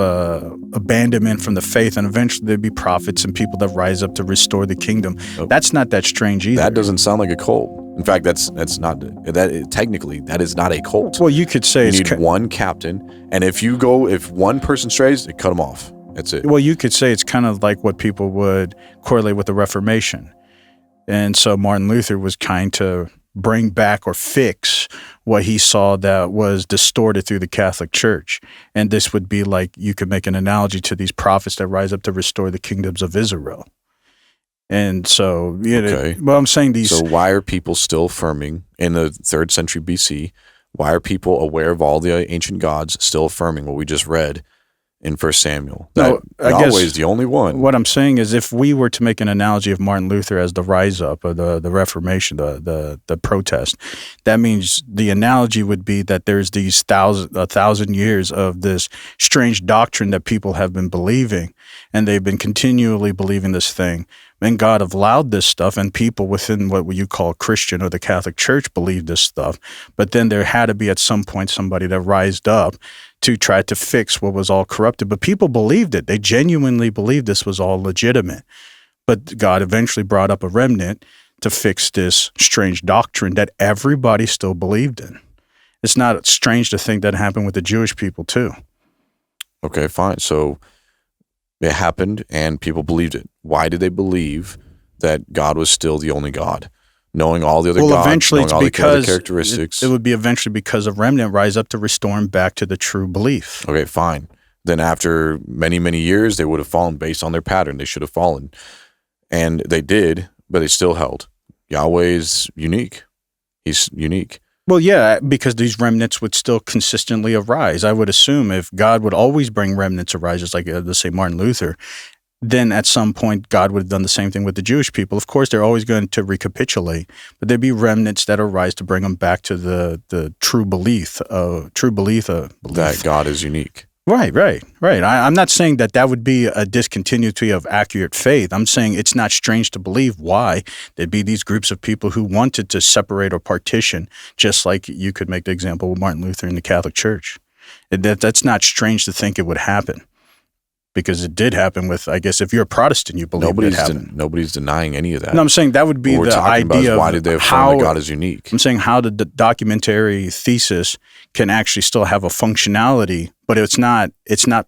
abandonment from the faith, and eventually there'd be prophets and people that rise up to restore the kingdom. That's not that strange either. That doesn't sound like a cult. In fact, technically that is not a cult. Well, you could say you need one captain, and if one person strays, they cut them off. That's it. Well, you could say it's kind of like what people would correlate with the Reformation, and so Martin Luther was trying to bring back or fix what he saw that was distorted through the Catholic Church. And this would be like, you could make an analogy to these prophets that rise up to restore the kingdoms of Israel. And so, well, I'm saying these. So why are people still affirming in the 3rd century BC? Why are people aware of all the ancient gods still affirming what we just read in 1 Samuel? That Yahweh is the only one. What I'm saying is, if we were to make an analogy of Martin Luther as the rise up of the Reformation, the protest, that means the analogy would be that there's these 1,000 years of this strange doctrine that people have been believing, and they've been continually believing this thing. And God allowed this stuff, and people within what you call Christian or the Catholic Church believed this stuff. But then there had to be at some point somebody that rised up to try to fix what was all corrupted. But people believed it. They genuinely believed this was all legitimate. But God eventually brought up a remnant to fix this strange doctrine that everybody still believed in. It's not strange to think that happened with the Jewish people too. Okay, fine. So it happened and people believed it. Why did they believe that God was still the only God? Knowing all the other gods, eventually knowing all the other characteristics. It would be eventually because a remnant rise up to restore him back to the true belief. Okay, fine. Then after many, many years, they would have fallen based on their pattern. They should have fallen. And they did, but they still held. Yahweh is unique. He's unique. Well, yeah, because these remnants would still consistently arise. I would assume if God would always bring remnants arise, just like, let's say, Martin Luther, then at some point God would have done the same thing with the Jewish people. Of course, they're always going to recapitulate, but there'd be remnants that arise to bring them back to the true belief. That God is unique. Right. I'm not saying that would be a discontinuity of accurate faith. I'm saying it's not strange to believe why there'd be these groups of people who wanted to separate or partition, just like you could make the example with Martin Luther in the Catholic Church. That's not strange to think it would happen. Because it did happen with, I guess, if you're a Protestant, you believe it happened. Nobody's denying any of that. No, I'm saying that would be the idea of why did they affirm that God is unique? I'm saying how the documentary thesis can actually still have a functionality, but it's not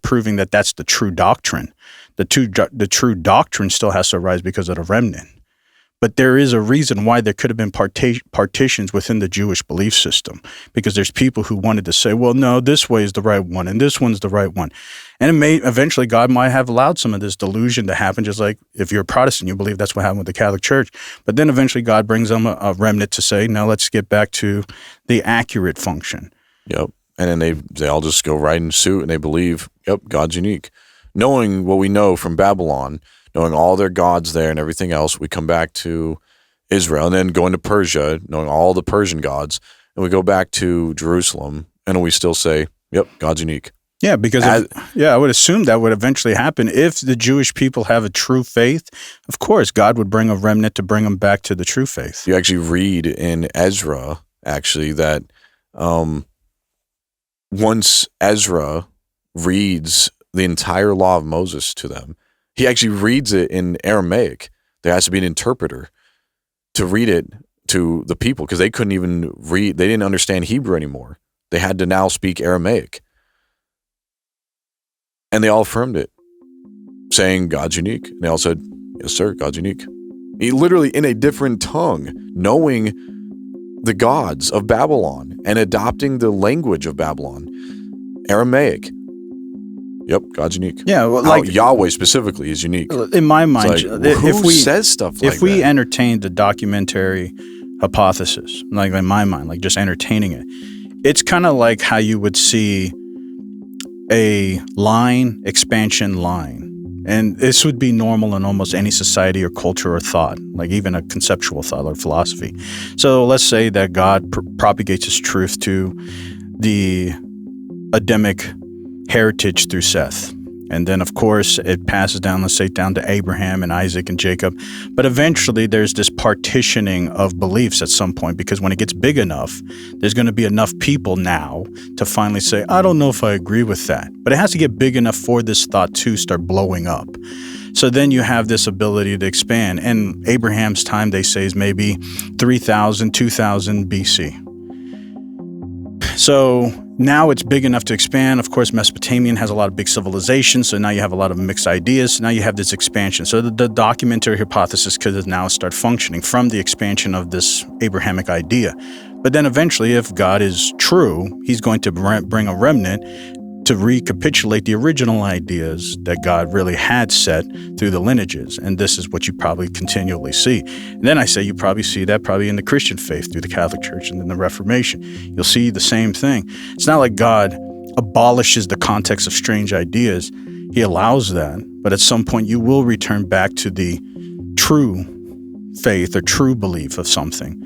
proving that that's the true doctrine. The true doctrine still has to arise because of the remnant. But there is a reason why there could have been partitions within the Jewish belief system, because there's people who wanted to say, well, no, this way is the right one, and this one's the right one. And eventually God might have allowed some of this delusion to happen, just like if you're a Protestant, you believe that's what happened with the Catholic Church. But then eventually God brings them a remnant to say, now let's get back to the accurate function. Yep. And then they all just go right in suit and they believe, yep, God's unique. Knowing what we know from Babylon, knowing all their gods there and everything else, we come back to Israel, and then going to Persia, knowing all the Persian gods, and we go back to Jerusalem, and we still say, yep, God's unique. Yeah, because I would assume that would eventually happen. If the Jewish people have a true faith, of course, God would bring a remnant to bring them back to the true faith. You actually read in Ezra, that once Ezra reads the entire law of Moses to them, he actually reads it in Aramaic. There has to be an interpreter to read it to the people because they couldn't even read. They didn't understand Hebrew anymore. They had to now speak Aramaic. And they all affirmed it, saying God's unique. And they all said, yes, sir, God's unique. He literally in a different tongue, knowing the gods of Babylon and adopting the language of Babylon, Aramaic. Yep, God's unique. Yeah, well, Yahweh specifically is unique. In my mind, who says stuff like that? If we entertain the documentary hypothesis, like in my mind, like just entertaining it, it's kind of like how you would see a expansion line. And this would be normal in almost any society or culture or thought, like even a conceptual thought or philosophy. So let's say that God propagates his truth to the Adamic heritage through Seth. And then, of course, it passes down, let's say, down to Abraham and Isaac and Jacob. But eventually, there's this partitioning of beliefs at some point, because when it gets big enough, there's going to be enough people now to finally say, I don't know if I agree with that. But it has to get big enough for this thought to start blowing up. So then you have this ability to expand. And Abraham's time, they say, is maybe 3,000, 2,000 BC. So now it's big enough to expand. Of course, Mesopotamian has a lot of big civilizations, so now you have a lot of mixed ideas. Now you have this expansion. So the documentary hypothesis could now start functioning from the expansion of this Abrahamic idea. But then eventually, if God is true, he's going to bring a remnant to recapitulate the original ideas that God really had set through the lineages. And this is what you probably continually see. And then I say you probably see that probably in the Christian faith through the Catholic Church and then the Reformation. You'll see the same thing. It's not like God abolishes the context of strange ideas. He allows that. But at some point, you will return back to the true faith or true belief of something.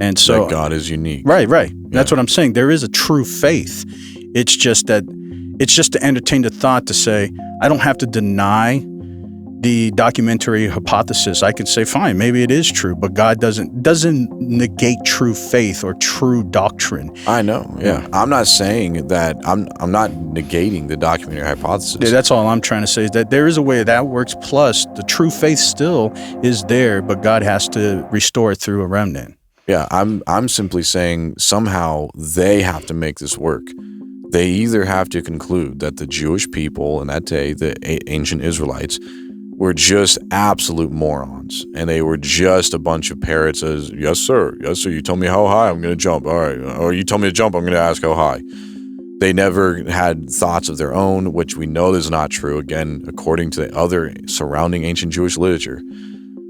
And so that God is unique. Right. Yeah. That's what I'm saying. There is a true faith. It's just to entertain the thought to say, I don't have to deny the documentary hypothesis. I can say, fine, maybe it is true, but God doesn't negate true faith or true doctrine. I know, yeah. I'm not saying that, I'm not negating the documentary hypothesis. Yeah, that's all I'm trying to say, is that there is a way that works, plus the true faith still is there, but God has to restore it through a remnant. Yeah, I'm simply saying somehow they have to make this work. They either have to conclude that the Jewish people in that day, the ancient Israelites, were just absolute morons, and they were just a bunch of parrots as, yes, sir, you tell me how high, I'm going to jump, all right, or you tell me to jump, I'm going to ask how high. They never had thoughts of their own, which we know is not true, again, according to the other surrounding ancient Jewish literature.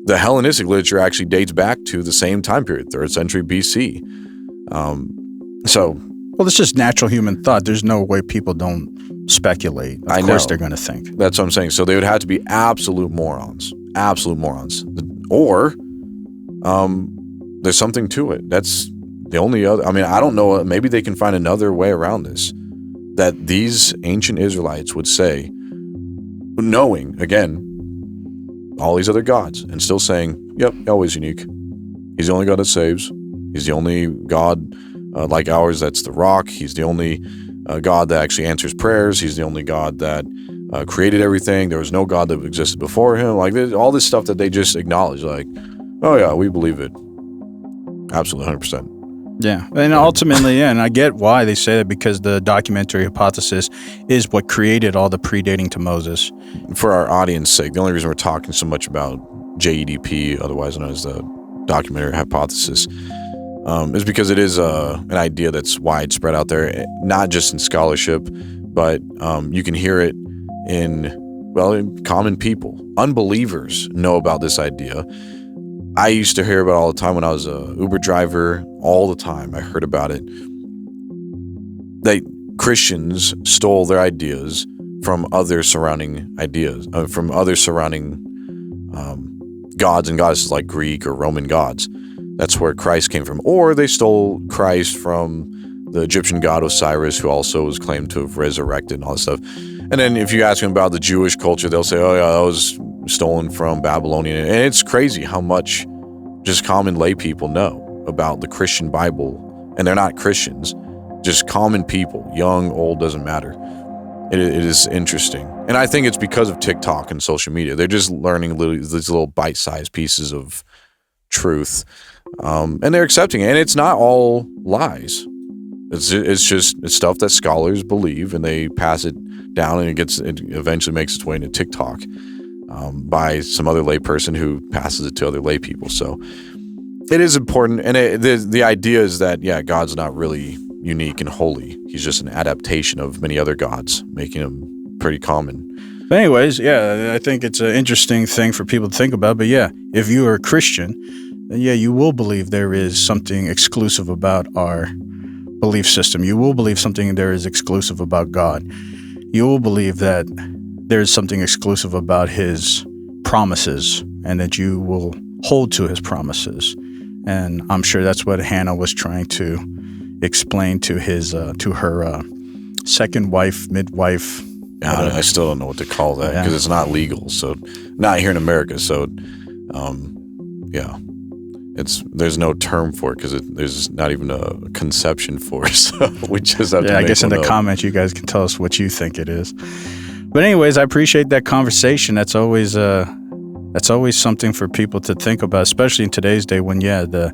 The Hellenistic literature actually dates back to the same time period, 3rd century BC. Well, it's just natural human thought. There's no way people don't speculate. Of course they're going to think. That's what I'm saying. So they would have to be absolute morons. Or there's something to it. That's the only other, I don't know, maybe they can find another way around this, that these ancient Israelites would say, knowing, again, all these other gods, and still saying, yep, Yahweh's unique. He's the only God that saves. He's the only God like ours that's the rock. He's the only God that actually answers prayers. He's the only God that created everything. There was no God that existed before him. Like all this stuff that they just acknowledge, like, oh yeah, we believe it. Absolutely, 100%. Yeah, and ultimately, yeah, and I get why they say that, because the documentary hypothesis is what created all the predating to Moses. For our audience sake, the only reason we're talking so much about JEDP, otherwise known as the documentary hypothesis, is because it is an idea that's widespread out there, not just in scholarship, but you can hear it in common people. Unbelievers know about this idea. I used to hear about it all the time when I was a Uber driver. All the time I heard about it. That Christians stole their ideas from other surrounding gods and goddesses like Greek or Roman gods. That's where Christ came from. Or they stole Christ from the Egyptian god Osiris, who also was claimed to have resurrected and all this stuff. And then if you ask them about the Jewish culture, they'll say, oh yeah, that was stolen from Babylonian. And it's crazy how much just common lay people know about the Christian Bible. And they're not Christians, just common people, young, old, doesn't matter. It is interesting. And I think it's because of TikTok and social media. They're just learning these little bite-sized pieces of truth. And they're accepting it. And it's not all lies. It's stuff that scholars believe, and they pass it down, and it eventually makes its way into TikTok by some other lay person who passes it to other lay people. So it is important. And the idea is that, yeah, God's not really unique and holy. He's just an adaptation of many other gods, making him pretty common. But anyways, yeah, I think it's an interesting thing for people to think about. But yeah, if you are a Christian, then yeah, you will believe there is something exclusive about our belief system. You will believe something there is exclusive about God. You will believe that there is something exclusive about his promises, and that you will hold to his promises. And I'm sure that's what Hannah was trying to explain to her second wife, midwife. I still don't know what to call that, because it's not legal. So not here in America. So, yeah. There's no term for it, because there's not even a conception for it. So we just have to. Yeah, I guess in the comments you guys can tell us what you think it is. But anyways, I appreciate that conversation. That's always something for people to think about, especially in today's day when the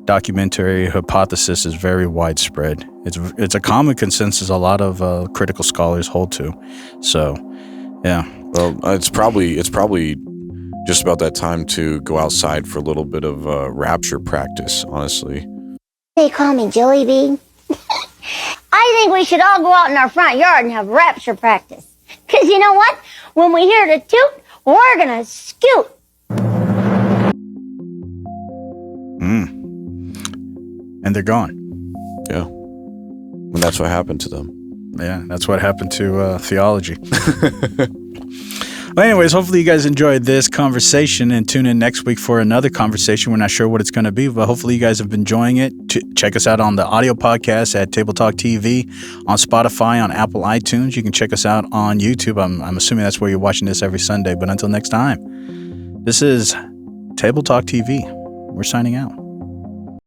documentary hypothesis is very widespread. It's a common consensus a lot of critical scholars hold to. So, yeah. Well, it's probably just about that time to go outside for a little bit of rapture practice, honestly. They call me Joey Bean. I think we should all go out in our front yard and have rapture practice. Because you know what? When we hear the toot, we're going to scoot. And they're gone. Yeah. And that's what happened to them. Yeah, that's what happened to theology. Well, anyways, hopefully you guys enjoyed this conversation, and tune in next week for another conversation. We're not sure what it's going to be, but hopefully you guys have been enjoying it. Check us out on the audio podcast at Table Talk TV, on Spotify, on Apple iTunes. You can check us out on YouTube. I'm assuming that's where you're watching this every Sunday. But until next time, this is Table Talk TV. We're signing out.